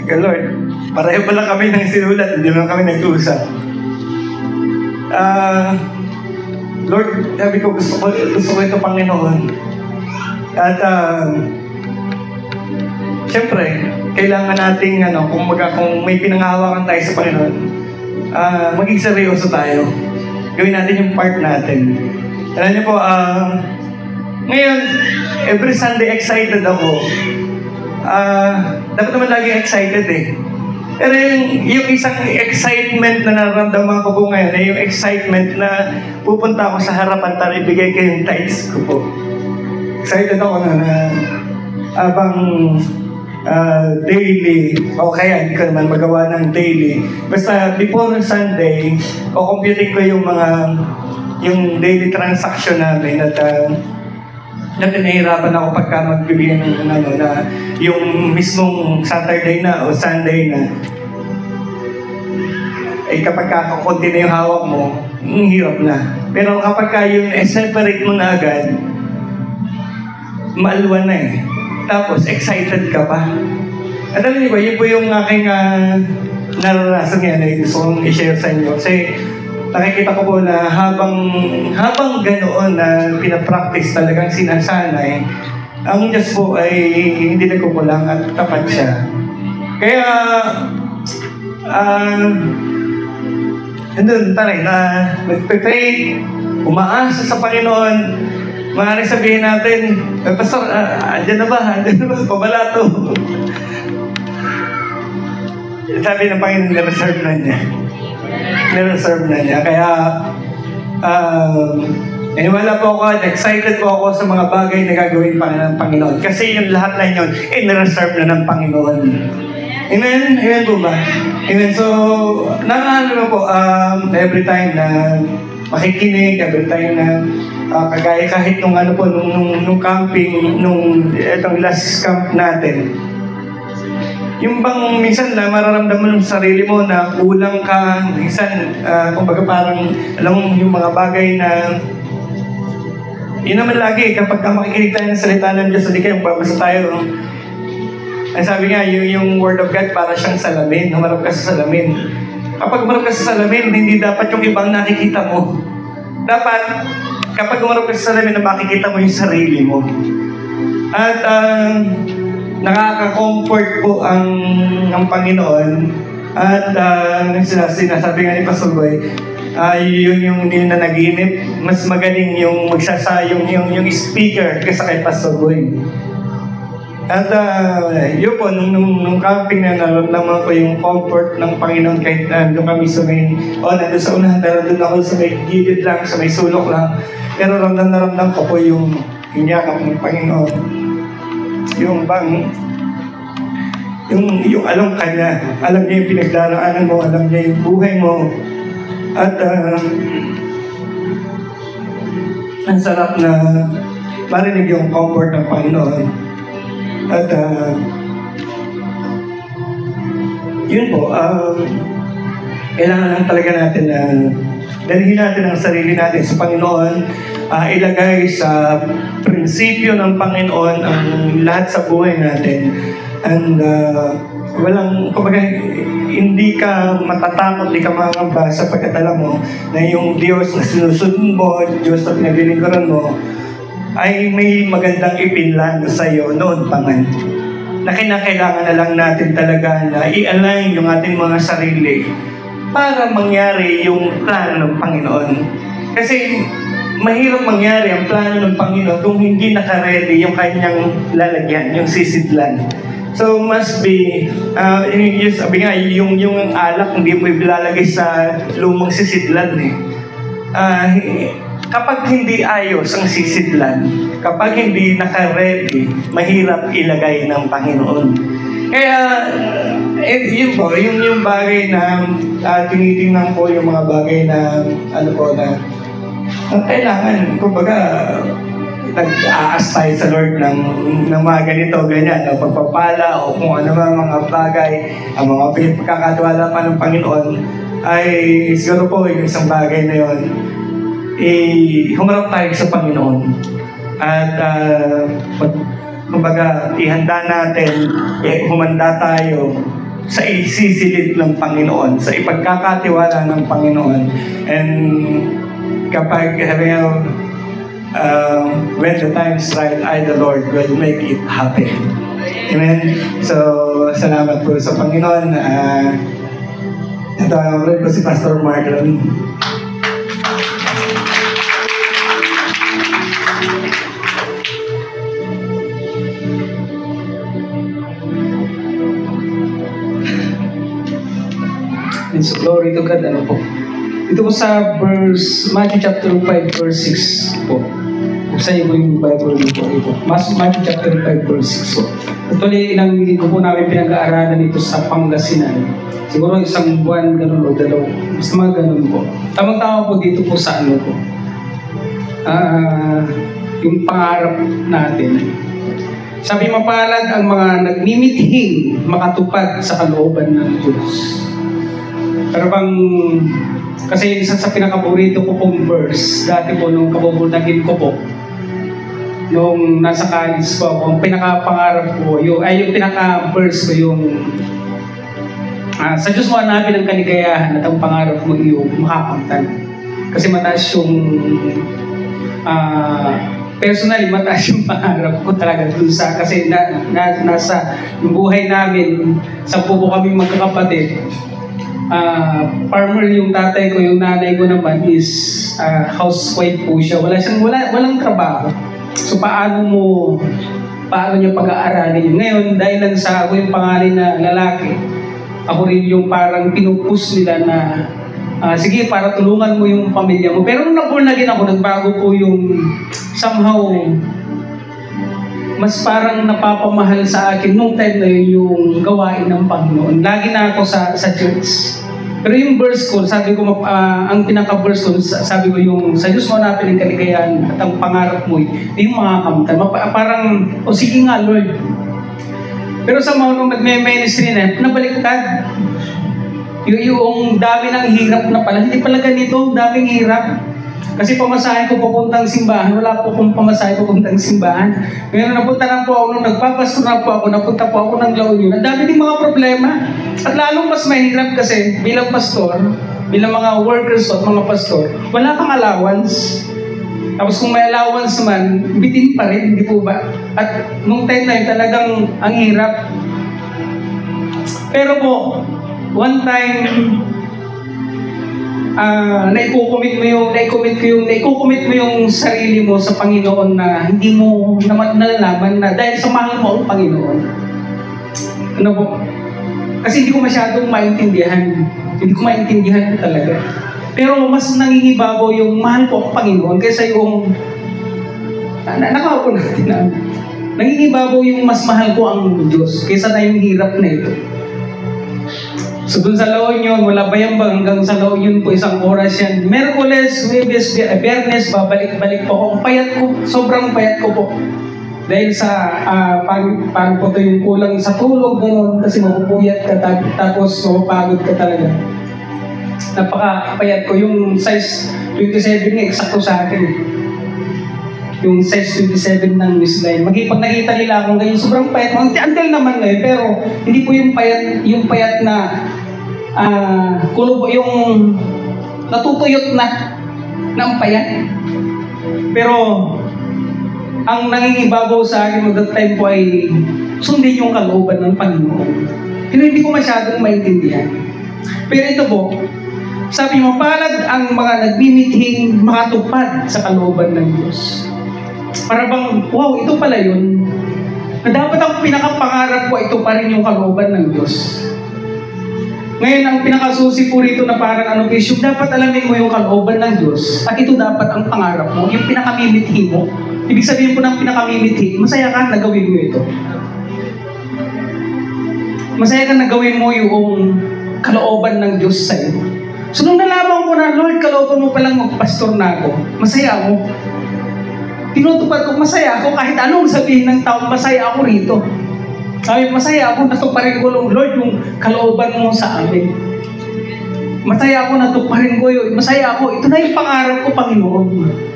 Lord, pareho pala kami ng sinulat, hindi naman kami nag-uusap. Lord, sabi ko, gusto ko ito, Panginoon. At, siyempre, kailangan nating, kung may pinanghahawakan tayo sa Panginoon, maging seryoso tayo. Gawin natin yung part natin. Alam niyo po, ngayon, every Sunday excited ako. Dapat naman lagi excited eh. Pero yung isang excitement na nararamdaman ko po ngayon, yung excitement na pupunta ako sa harapan para ibigay ko yung tithes ko po. Excited ako na abang daily, o kaya hindi ko naman magawa ng daily. Basta before Sunday, computing ko yung daily transaction namin at nahihirapan ako pagka magbibigay ng na yung mismong Saturday na o Sunday na ay kapag konti na yung hawak mo, hirap na. Pero kapag yung separate mo na agad, maalwan na eh. Tapos excited ka pa. At alam niyo ba, yun po yung aking naranasan ngayon na gusto kong i-share sa inyo. Kasi nakikita ko po na habang ganoon na pinapractice talagang sinasanay, ang Diyos po ay hindi nagkukulang at tapat siya. Kaya, andun, taray na nagpe-pray, umaasa sa Panginoon, maaaring sabihin natin, Pastor, andyan na ba? Pabalato. Sabi ng Panginoon, na-reserve na niya. Na-reserve na niya. Kaya, naniwala po ako, excited po ako sa mga bagay na gagawin pa ng Panginoon. Kasi yung lahat na yun, na-reserve na ng Panginoon. Amen? Amen po ba? Amen. So, nakakano po, every time na makikinig, every time na kagaya kahit nung camping, itong last camp natin, yung bang minsan na mararamdaman ng sarili mo na kulang ka, minsan, kumbaga parang, alam mo, yung mga bagay na, yun naman lagi, kapag makikinig tayo ng salita ng Diyos, hindi kayo, babasa tayo, ang sabi nga, yung Word of God para siyang salamin, humarap ka sa salamin. Kapag humarap ka sa salamin, hindi dapat yung ibang nakikita mo. Dapat, kapag humarap ka sa salamin, na makikita mo yung sarili mo. At, nakaka-comfort po ang Panginoon at sinasabi nga ni Pastor Boy, yun yung hindi na naginip, mas magaling yung magsasayong yung speaker kaysa kay Pastor Boy. At yun po, nung camping na naramdaman ko yung comfort ng Panginoon kahit nandun kami sa may, nandun sa unahan, pero nandun ako sa may gilid lang, sa may sulok lang, pero ramdam na ramdam ko po yung yakap ng Panginoon. Yung alam ka niya, alam niya yung pinagdaraanan mo, alam niya yung buhay mo, at ang sarap na marinig yung comfort ng Panginoon. At yun po, kailangan lang talaga natin na dalhin natin ang sarili natin sa Panginoon, ilagay sa prinsipyo ng Panginoon ang lahat sa buhay natin. And kumbaga, hindi ka matatakot, hindi ka mangamba sapagkat alam mo na yung Diyos na sinusunod mo, Diyos na pinaglilingkuran mo, ay may magandang ipinlano sa iyo noon pa man. Na kinakailangan na lang natin talaga na i-align yung ating mga sarili para mangyari yung plano ng Panginoon. Kasi mahirap mangyari ang plano ng Panginoon kung hindi naka-ready yung kanyang lalagyan, yung sisidlan. So must be, sabi nga, yung alak hindi mo ilalagay sa lumang sisidlan eh. Kapag hindi ayos ang sisidlan, kapag hindi naka-ready, mahirap ilagay ng Panginoon. Kaya, yun po, yung bagay na tinitingnan ko, yung mga bagay na, kailangan, kumbaga, nag-aas tayo sa Lord ng mga ganito, ganyan, o pagpapala, o kung ano mga bagay, ang mga pagkakatiwala pa ng Panginoon, ay siguro po yung isang bagay na yun, humarap tayo sa Panginoon. At kumbaga, ihanda natin, humanda tayo sa isisilid ng Panginoon, sa ipagkakatiwala ng Panginoon. And kapag when the time is right, I, the Lord, will make it happen. Amen? So, salamat po sa Panginoon. Ito ang ulit ko si Pastor Marlon. And so, glory to God. Ano po? Ito po sa Matthew chapter 5, verse 6 po. Buksan niyo po yung Bible dito. Matthew chapter 5, verse 6 po. Actually, ilang linggo po namin pinag-aaralan ito sa Pangasinan. Siguro isang buwan, ganun o dalaw. Basta mga ganun po. Tamang-tama po dito po sa ano po. Yung pangarap natin. Sabi, mapalad ang mga nagmimithing makatupad sa kalooban ng Diyos. Pero bang, kasi isa sa pinakapaborito ko pong verse, dati po nung kabubultagin ko po, nung nasa college po ako, ang pinakapangarap ko, yung pinaka-verse ko yung, sa Diyos mo hanapin ang kaligayahan at ang pangarap mo yung makakamtan. Kasi mataas yung, personally, mataas yung pangarap ko talaga dun sa, kasi nasa yung buhay namin, sa po kami magkakapatid, farmer yung tatay ko, yung nanay ko naman is housewife po siya. Walang trabaho. So paano niya pag-aaralin yun? Ngayon, dahil lang sa ako yung pangalan na lalaki, ako rin yung parang pinupush nila na sige, para tulungan mo yung pamilya mo. Pero nung na-born again ako, nagbago po yung somehow mas parang napapamahal sa akin nung time na yun yung gawain ng Panginoon. Lagi na ako sa church. Pero yung verse ko, sabi ko, ang pinaka-verse ko, sabi ko yung sa Diyos mo hanapin ang kaligayahan at ang pangarap mo, yung makakamtan. Parang, sige nga Lord. Pero sa mga nung nagme-ministry na, nabaliktad. Yung dami ng hirap na pala, hindi pala ganito, daming hirap. Kasi pamasahe ko papuntang simbahan, wala po kong pamasahe papuntang simbahan. Ngayon napunta na po ako, nung nagpapastor na po ako, napunta po ako ng La Union. Ang dami din mga problema. At lalong mas mahirap kasi bilang pastor, bilang mga workers at mga pastor, wala kang allowance. Tapos kung may allowance naman, bitin pa rin, hindi po ba? At nung time na yun, talagang ang hirap. Pero po, one time, naikukumit mo yung sarili mo sa Panginoon na hindi mo naman nalalaman na dahil sa mahal mo ang Panginoon. Ano po? Kasi hindi ko masyadong maintindihan. Hindi ko maintindihan talaga. Pero mas nangingibabaw yung mahal ko ang Panginoon kaysa yung nakaupo natin na nangingibabaw yung mas mahal ko ang Diyos kaysa na yung hirap na ito. So dun sa La Union, wala bayang-bang hanggang sa La Union po, isang oras yan. Merkules, Huwebes, Biyernes, babalik-balik po ako. Ang payat ko, sobrang payat ko po. Dahil sa, paano po ito yung kulang sa tulog, gano'n, kasi mapupuyat ka, tapos mapapagod ka talaga. Napaka-payat ko. Yung size 27 nga, eksakto sa akin. Yung size 27 ng Miss Line. Pag nakita nila akong ganyan, sobrang payat. Until naman ngayon, pero hindi po yung payat na yung natutuyot na ng payat. Pero ang nangingibabaw sa akin at that time po ay sundin yung kalooban ng Panginoon. Pero hindi ko masyadong maintindihan. Pero ito po, sabi mo, palad ang mga nagmimithing makatupad sa kalooban ng Diyos. Para bang, wow, ito pala yun. Na dapat ang pinakapangarap ko, ito pa rin yung kalooban ng Diyos. Ngayon, ang pinakasusi po rito na parang Bishop, dapat alamin mo yung kalooban ng Diyos at ito dapat ang pangarap mo, yung pinakamimithi mo. Ibig sabihin po ng pinakamimithi, masaya ka na gawin mo ito. Masaya ka na gawin mo yung kalooban ng Diyos sa'yo. So nung nalaman ko na, Lord, kalooban mo palang magpastor na ako, masaya ako. Tinutupad ko, masaya ako kahit anong sabihin ng tao, masaya ako rito. Sabi, masaya ako, natuparin ko, Lord, yung kalooban mo sa amin. masaya ako na tuparin ko yun. Masaya ako. Ito na yung pangarap ko, Panginoon.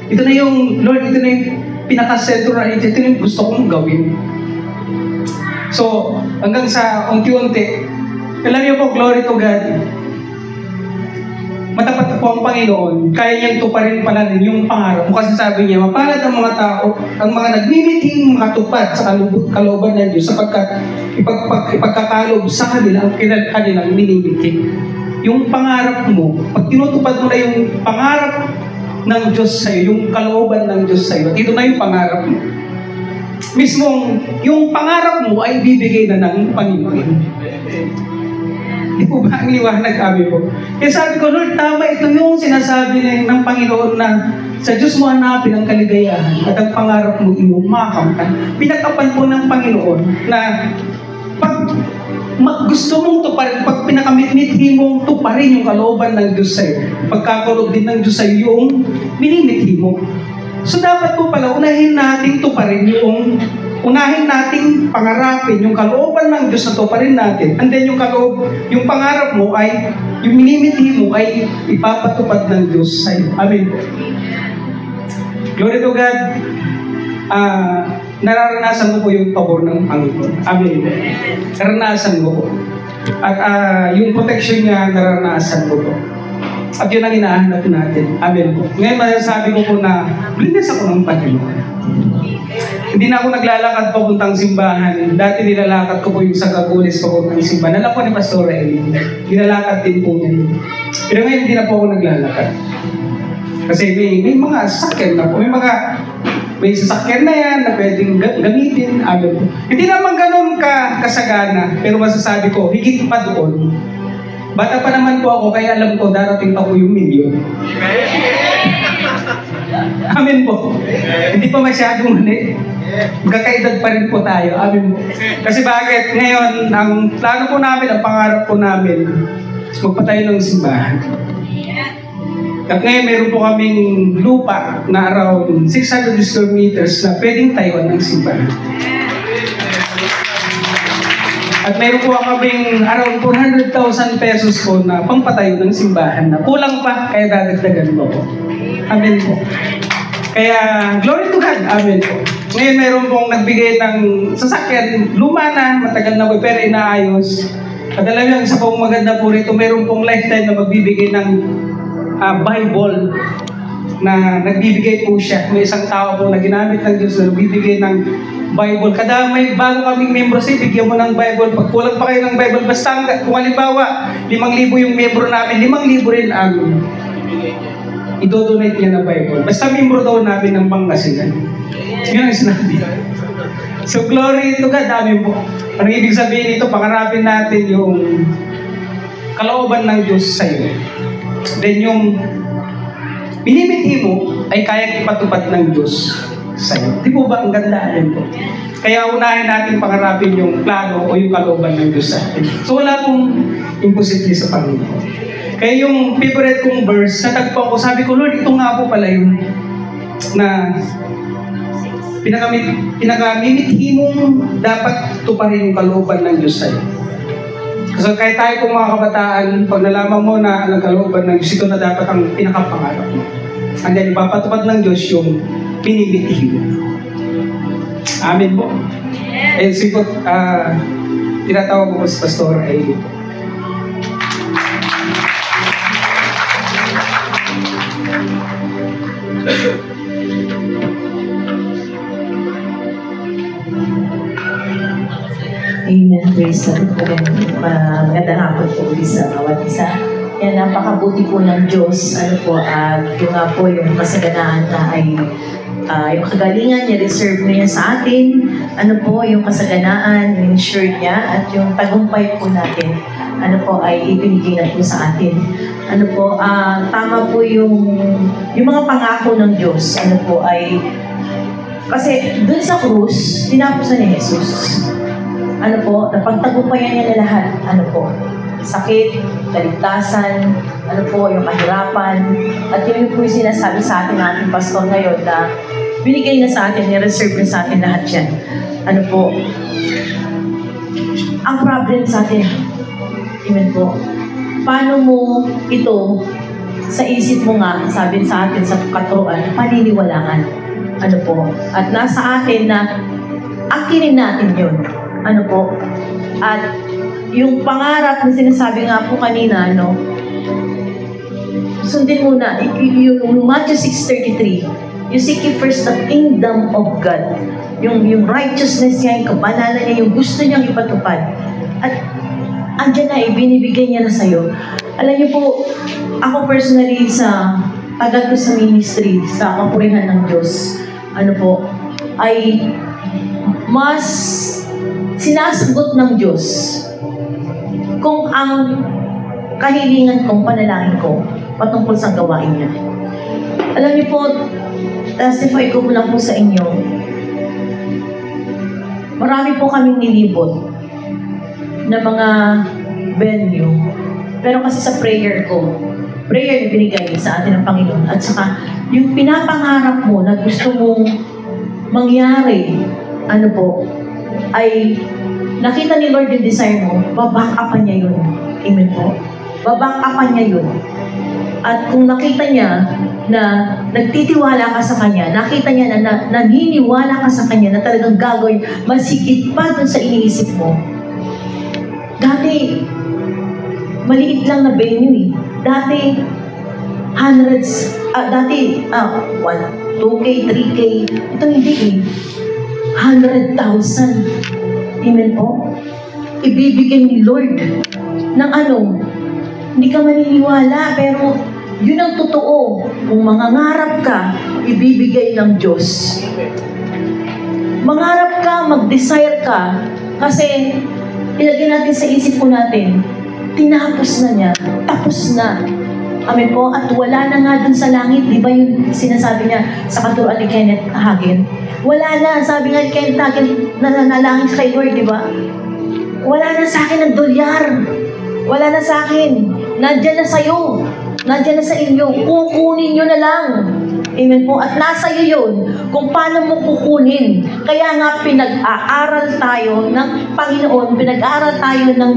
Ito na yung, Lord, ito na yung pinakasentro na ito. Ito na yung gusto kong gawin. So, hanggang sa unti-unti, alam niyo po, glory to God. Matapat po ang Panginoon, kaya niyang tuparin pala rin yung pangarap mo. Kasi sabi niya, mapalad ang mga tao, ang mga nagmimiting makatupad sa kalooban ng Diyos sapagkat ipagkakalob sa kanila ang kanilang minimiting. Yung pangarap mo, pag tinutupad mo na yung pangarap ng Diyos sa'yo, yung kalooban ng Diyos sa'yo, at ito na yung pangarap mo. Mismong, yung pangarap mo ay bibigay na ng Panginoon. Di po ba ang liwanag kami po? Kaya sabi ko, Lord, tama, ito yung sinasabi ng Panginoon na sa Diyos mo hanapin ang kaligayahan at ang pangarap mo iyong makamtan. Pinakapan po ng Panginoon na pag gusto mong tuparin, pag pinakamithi mong tuparin yung kalooban ng Diyos sa'yo, pagkakaloob din ng Diyos sa'yo yung minimithi mo. So dapat po pala, unahin natin tuparin unahin nating pangarapin yung kalooban ng Diyos na tuparin natin. And then yung pangarap mo ay, yung minimithi mo ay ipapatupad ng Diyos sa'yo. Amen. Glory to God. Nararanasan mo po yung pabor ng Panginoon. Amen. Nararanasan mo po. At yung protection niya, nararanasan mo po. At yun ang hinahanap natin. Amen po. Ngayon, masasabi ko po na blinis ako ng Panginoon. Hindi na ako naglalakad papuntang simbahan. Dati nilalakad ko po yung sa Cagules papuntang simbahan. Alam ko ni Pastor Eli. Nilalakad din po niya. Pero ngayon, hindi na po ako naglalakad. Kasi may mga sasakyan na po. May sasakyan na yan na pwedeng gamitin. Amen po. Hindi naman ganun kasagana. Pero masasabi ko, higit pa doon. Bata pa naman po ako, kaya alam ko darating pa po yung milyon. Amen po. Hindi pa masyadong mali. Magkakaedad pa rin po tayo. Amen po. Kasi bakit? Ngayon, ang plano po namin, ang pangarap po namin, magpatayo ng simbahan. At ngayon, meron po kaming lupa na around 600 square meters na pwedeng tayuan ng simbahan. At meron po kaming around 400,000 pesos po na pangpatayo ng simbahan na kulang pa, kaya dadagdagan po. Amen po. Kaya, glory to God. Amen po. Ngayon, meron pong nagbigay ng sasakyan. Luma na, matagal na po, pero inaayos. At alam niyo, isa pong maganda po rito, meron pong lifetime na magbibigay ng Bible na nagbibigay po siya. May isang tao po na ginamit ng Diyos na nagbibigay ng Bible. Kada may bago kaming membro, bigyan mo ng Bible. Pag kulang pa kayo ng Bible, basta kung halimbawa, 5,000 yung membro namin, 5,000 rin ang idodonate niya na Bible. Basta membro daw namin ng Pangasinan. Yun ang sinabi. So, glory to God. Amen po. Ang ibig sabihin nito, pangarapin natin yung kalooban ng Diyos sa iyo. Then yung minimithi mo ay kayang ipatupad ng Diyos sa iyo. Di po ba ang ganda? Amen po. Kaya unahin natin pangarapin yung plano o yung kalooban ng Diyos sa atin. So, wala pong imposible sa Panginoon. Kaya yung favorite kong verse, natagpuan ko, sabi ko, Lord, ito nga po pala yung na pinakamimithi mong dapat tuparin yung kalooban ng Diyos sa'yo. Kasi kahit tayo pong mga kabataan, pag nalaman mo na ang kalooban ng Diyos, ito na dapat ang pinakapangarap mo. And then, ipapatupad ng Diyos yung pinimithi mo. Amen po. And sikot, tinatawag ko si Pastor Eli. Amen. Praise the Lord. Magandang hapon po sa bawat isa. Yan, napakabuti po ng Diyos. Ano po, at yung nga po, yung kasaganaan na ay yung kagalingan niya, reserve niya sa atin. Ano po, yung kasaganaan, yung insure niya, at yung tagumpay po natin, ano po, ay ibinigay na po sa atin. Ano po, tama po yung mga pangako ng Diyos. Ano po, ay kasi dun sa krus, tinapusan ni Jesus. Ano po, napagtagumpayan niya na lahat. Ano po, sakit, kaligtasan, ano po, yung kahirapan. At yun po yung sinasabi sa atin ating pastor ngayon na binigay na sa atin, ni-reserve na sa atin lahat yan. Ano po, ang problem sa atin, amen po, paano mo ito sa isip mo nga, sabi sa atin sa katuruan, paniniwalaan. Ano po? At nasa atin na akinin natin yun. Ano po? At yung pangarap na sinasabi nga po kanina, ano, sundin muna, yung Matthew 6:33, you seek ye first the kingdom of God. Yung righteousness niya, yung kabanalan niya, yung gusto niyang ipatupad. At andyan na, ibinibigay niya na sa'yo. Alam niyo po, ako personally sa tagal ko sa ministry, sa kapurihan ng Diyos, ano po, ay mas sinasagot ng Diyos kung ang kahilingan kong, panalangin ko, patungkol sa gawain niya. Alam niyo po, testify ko lang po sa inyo, marami po kaming nilibot na mga venue. Pero kasi sa prayer ko, prayer na binigay sa atin ng Panginoon. At saka, yung pinapangarap mo na gusto mong mangyari, ano po, ay nakita ni Lord yung desire mo, baback upan niya yun. Amen po. Baback upan niya yun. At kung nakita niya na nagtitiwala ka sa Kanya, nakita niya na naniniwala ka sa Kanya na talagang gagawin, masikit pa dun sa iniisip mo. Dati, maliit lang na venue eh. Dati, hundreds, 2K, 3K, ito hindi eh. 100,000. Amen po? Ibibigay ni Lord ng ano, hindi ka maniniwala, pero yun ang totoo. Kung mangangarap ka, ibibigay ng Diyos. Mangarap ka, mag-desire ka, kasi ilagay natin sa isip po natin, tinapos na niya, tapos na. Amen po? At wala na nga dun sa langit, di ba yung sinasabi niya sa katuruan ni Kenneth Hagin? Wala na, sabi nga ni Kenneth Hagin, nananalangin kay Lord, di ba? Wala na sa akin ng dolyar. Wala na sa akin. Nandiyan na sa'yo. Nandiyan na sa inyo. Kukunin nyo na lang. Amen po. At nasa iyo yun kung paano mo kukunin. Kaya nga pinag-aaral tayo ng Panginoon, pinag-aaral tayo ng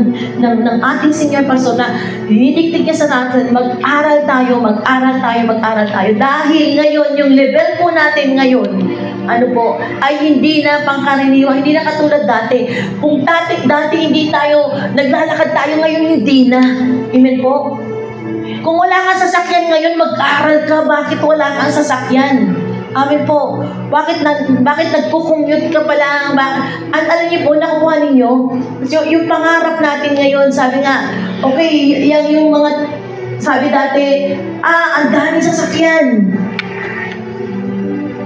ating Senior Pastor na dinidiktig niya sa natin, mag-aral tayo. Dahil ngayon, yung level po natin ngayon, ano po, ay hindi na pangkaraniwan, hindi na katulad dati. Kung dati hindi tayo, naglalakad tayo ngayon, hindi na. Amen po? Kung wala kang sasakyan ngayon, mag-aral ka. Bakit wala kang sasakyan? Amen po. Bakit nagpo-commute ka pala? Alam niyo po, nakuha ninyo, yung pangarap natin ngayon, sabi nga, okay, yung mga, sabi dati, ang dami sasakyan.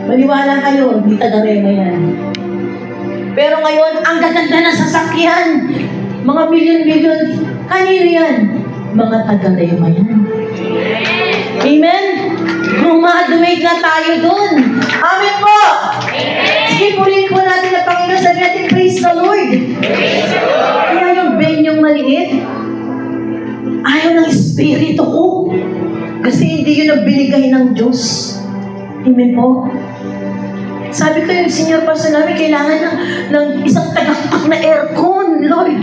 Maniwala kayo, hindi taga-rema yan. Pero ngayon, ang gaganda ng sasakyan. Mga milyon-milyon. Kanino yan? Mga taga-rema yan. Amen? Graduate na tayo dun. Amen po! Sige, purihin po natin ang Panginoon. Sabi natin, praise the Lord. Kaya yung benyong maliit, ayaw ng Espiritu ko. Kasi hindi yun ang binigay ng Diyos. Amen po? Sabi ko yung Senior Pastor namin, kailangan ng isang tagaktak na aircon, Lord.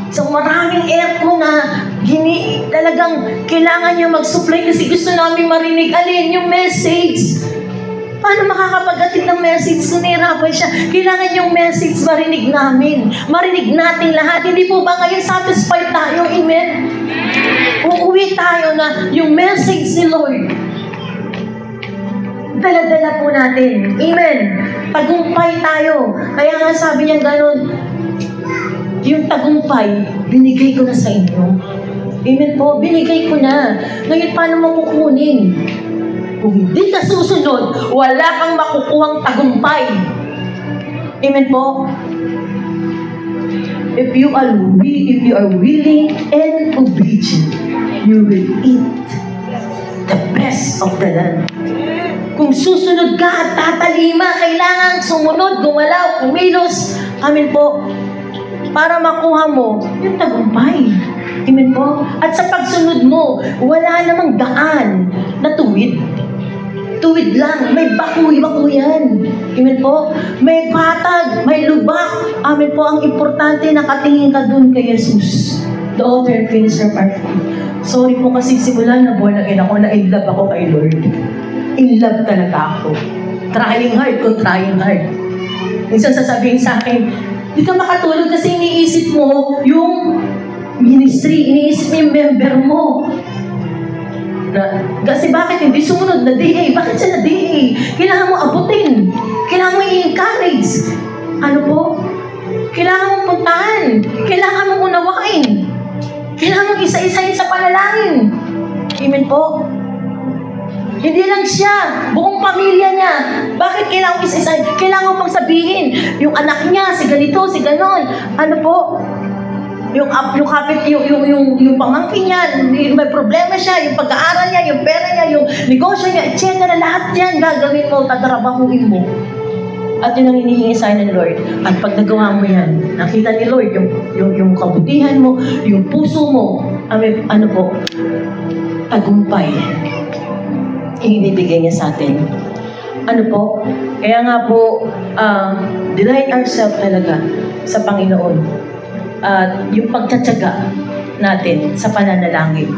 Isang maraming aircon na talagang kailangan niya mag-supply kasi gusto namin marinig. Alin yung message? Paano makakapag-atid ng message kung nahirapan siya? Kailangan yung message marinig namin. Marinig natin lahat. Hindi po ba ngayon satisfied tayo? Amen? Uuwi tayo na yung message ni Lord. Dala-dala po natin. Amen. Tagumpay tayo. Kaya nga sabi niya gano'n, yung tagumpay, binigay ko na sa inyo. Amen po, binigay ko na. Ngayon, paano mo kukunin? Kung hindi ka susunod, wala kang makukuhang tagumpay. Amen po? If you are willing and obedient, you will eat the best of the land. Kung susunod ka at tatalima, kailangan sumunod, gumalaw, kumilos. Amen po. Para makuha mo yung tagumpay. Amen po? At sa pagsunod mo, wala namang daan na tuwid. Tuwid lang. May bakuy-bakuyan. Amen po? May patag, may lubak. Amen po? Ang importante, nakatingin ka dun kay Jesus. the author and finisher of our faith. Sorry po kasi simula na born again ako, na in love ako kay Lord. In love talaga ako. Trying hard. Minsan sasabihin sa akin, di ka makatulog kasi iniisip mo yung ministry, iniisip mo yung member mo. Kasi bakit hindi sumunod na DA? Bakit siya na DA? Kailangan mo abutin. Kailangan mo i-encourage. Ano po? Kailangan mo puntahan. Kailangan mo unawain. Kailangan mo isa-isahin sa panalangin. Amen po? Hindi lang siya, buong pamilya niya. Bakit kailangan mo isa-isahin? Kailangan mo pang sabihin, yung anak niya, si ganito, si ganon. Ano po? Yung pamangkin niya, may problema siya, yung pag-aaral niya, yung pera niya, yung negosyo niya, etc. Lahat yan gagawin mo, tatrabahuin mo. At yun ang hinihingi sa ng Lord. At pag nagawa mo yan, nakita ni Lord yung kabutihan mo, yung puso mo, ano po, tagumpay. Ibibigay niya sa atin. Ano po? Kaya nga po, delight ourselves talaga sa Panginoon. At yung pagtatyaga natin sa pananalangin.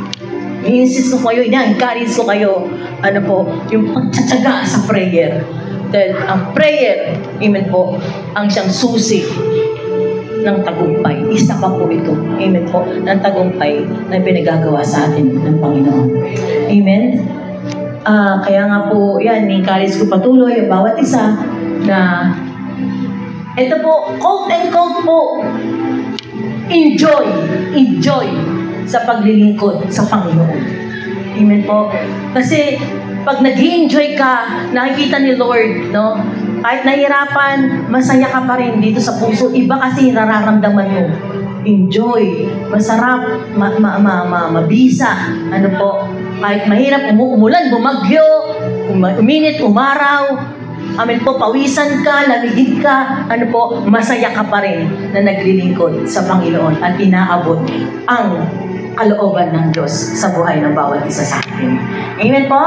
I-insist ko kayo, encourage ko kayo, ano po, yung pagtatyaga sa prayer. Dahil ang prayer, amen po, ang siyang susi ng tagumpay. Isa pa po ito, amen po, ng tagumpay na pinagagawa sa atin ng Panginoon. Amen? Kaya nga po, yan, encourage ko patuloy ang bawat isa na ito po, quote and quote po, enjoy sa paglilingkod sa Panginoon. Amen po. Kasi pag nag-i-enjoy ka, nakikita ni Lord, no? Kahit nahihirapan, masaya ka pa rin dito sa puso. Iba kasi nararamdaman mo. Enjoy. Masarap. Mabisa. Ano po? Kahit mahirap, umulan, bumagyo, uminit, umaraw. Amen po, pawisan ka, lamigid ka, ano po, masaya ka pa rin na naglilingkod sa Panginoon at inaabot ang kalooban ng Diyos sa buhay ng bawat isa sa atin. Amen po?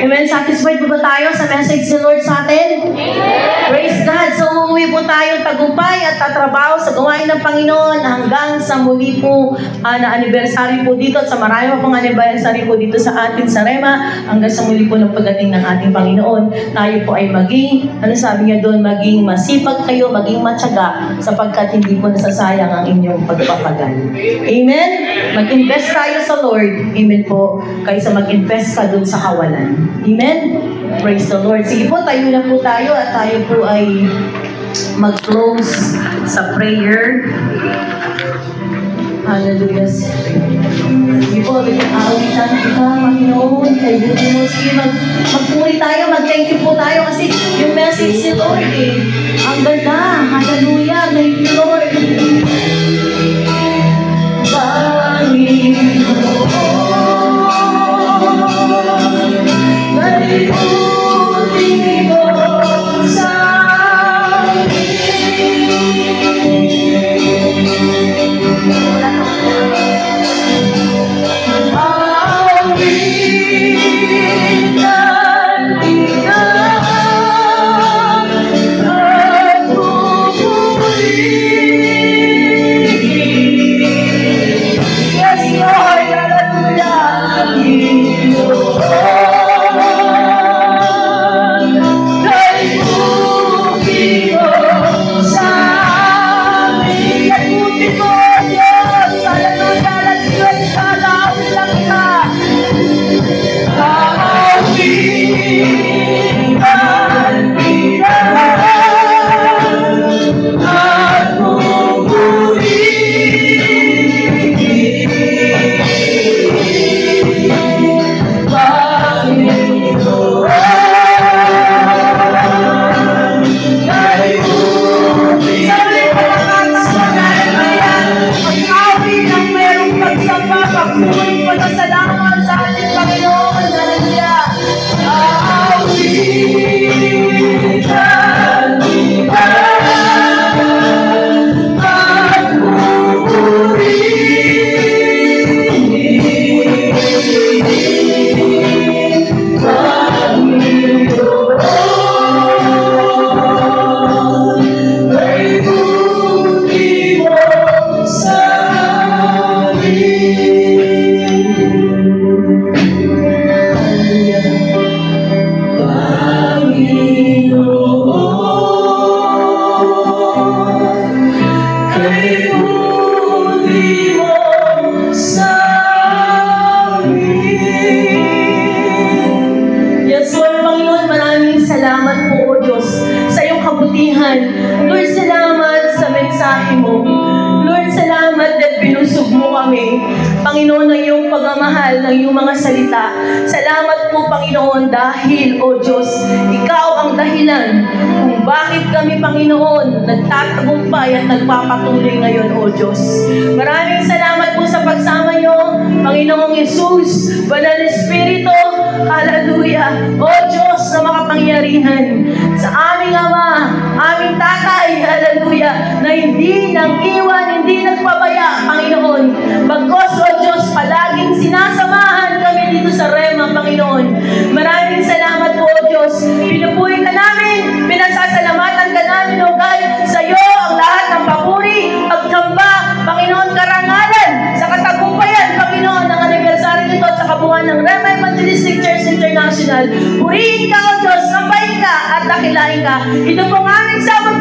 Amen? Satisfied po ba tayo sa message ni Lord sa atin? Amen! Praise God! So, umuwi po tayo tagumpay at tatrabaho sa gawain ng Panginoon hanggang sa muli po na anniversary po dito at sa marami pong anniversary po dito sa atin sa Rema hanggang sa muli po ng pagdating ng ating Panginoon. Tayo po ay maging, ano sabi niya doon, maging masipag kayo, maging matyaga sapagkat hindi po nasasayang ang inyong pagpapagal. Amen? Mag-invest tayo sa Lord. Amen po. Kaysa mag-invest ka dun sa kawalan. Amen? Praise the Lord. Sige po, tayo na po tayo at tayo po ay mag-close sa prayer. Hallelujah. Sige po, awitan kita, Panginoon. Kay Diyos, magpuri tayo, mag-thank you po tayo kasi yung message ni Lord ang ganda. Hallelujah. Thank you, Lord. Bye. Diyos, sa iyong kabutihan. Lord, salamat sa mensahe mo. Lord, salamat at pinusog mo kami, Panginoon, ng iyong pagmamahal, ng iyong mga salita. Salamat po, Panginoon, dahil, O Diyos, ikaw ang dahilan kung bakit kami, Panginoon, nagtatagumpay at nagpapatuloy ngayon, O Diyos. Maraming salamat po sa pagsama niyo, Panginoong Yesus, Banal na Espiritu, hallelujah. O Diyos na makapangyarihan, sa aming Ama, aming Tatay, hallelujah, na hindi nang iwan, hindi nagpabaya, Panginoon. Bagkos, O Diyos, palaging sinasamahan kami dito sa Rema, Panginoon. Maraming salamat po, O Diyos. Pinupuhay ka namin, pinasasalamatan ka namin, O God. Sa iyo ang lahat ng papuri, pagsamba, Panginoon, karangalan, sa katagumpayan, Panginoon, ng anibersaryo nito at sa kabuuan ng Rema Evangelistic Church International. Purihin ka, O Diyos, sambahin ka at dakilain ka. Ito pong aming sabot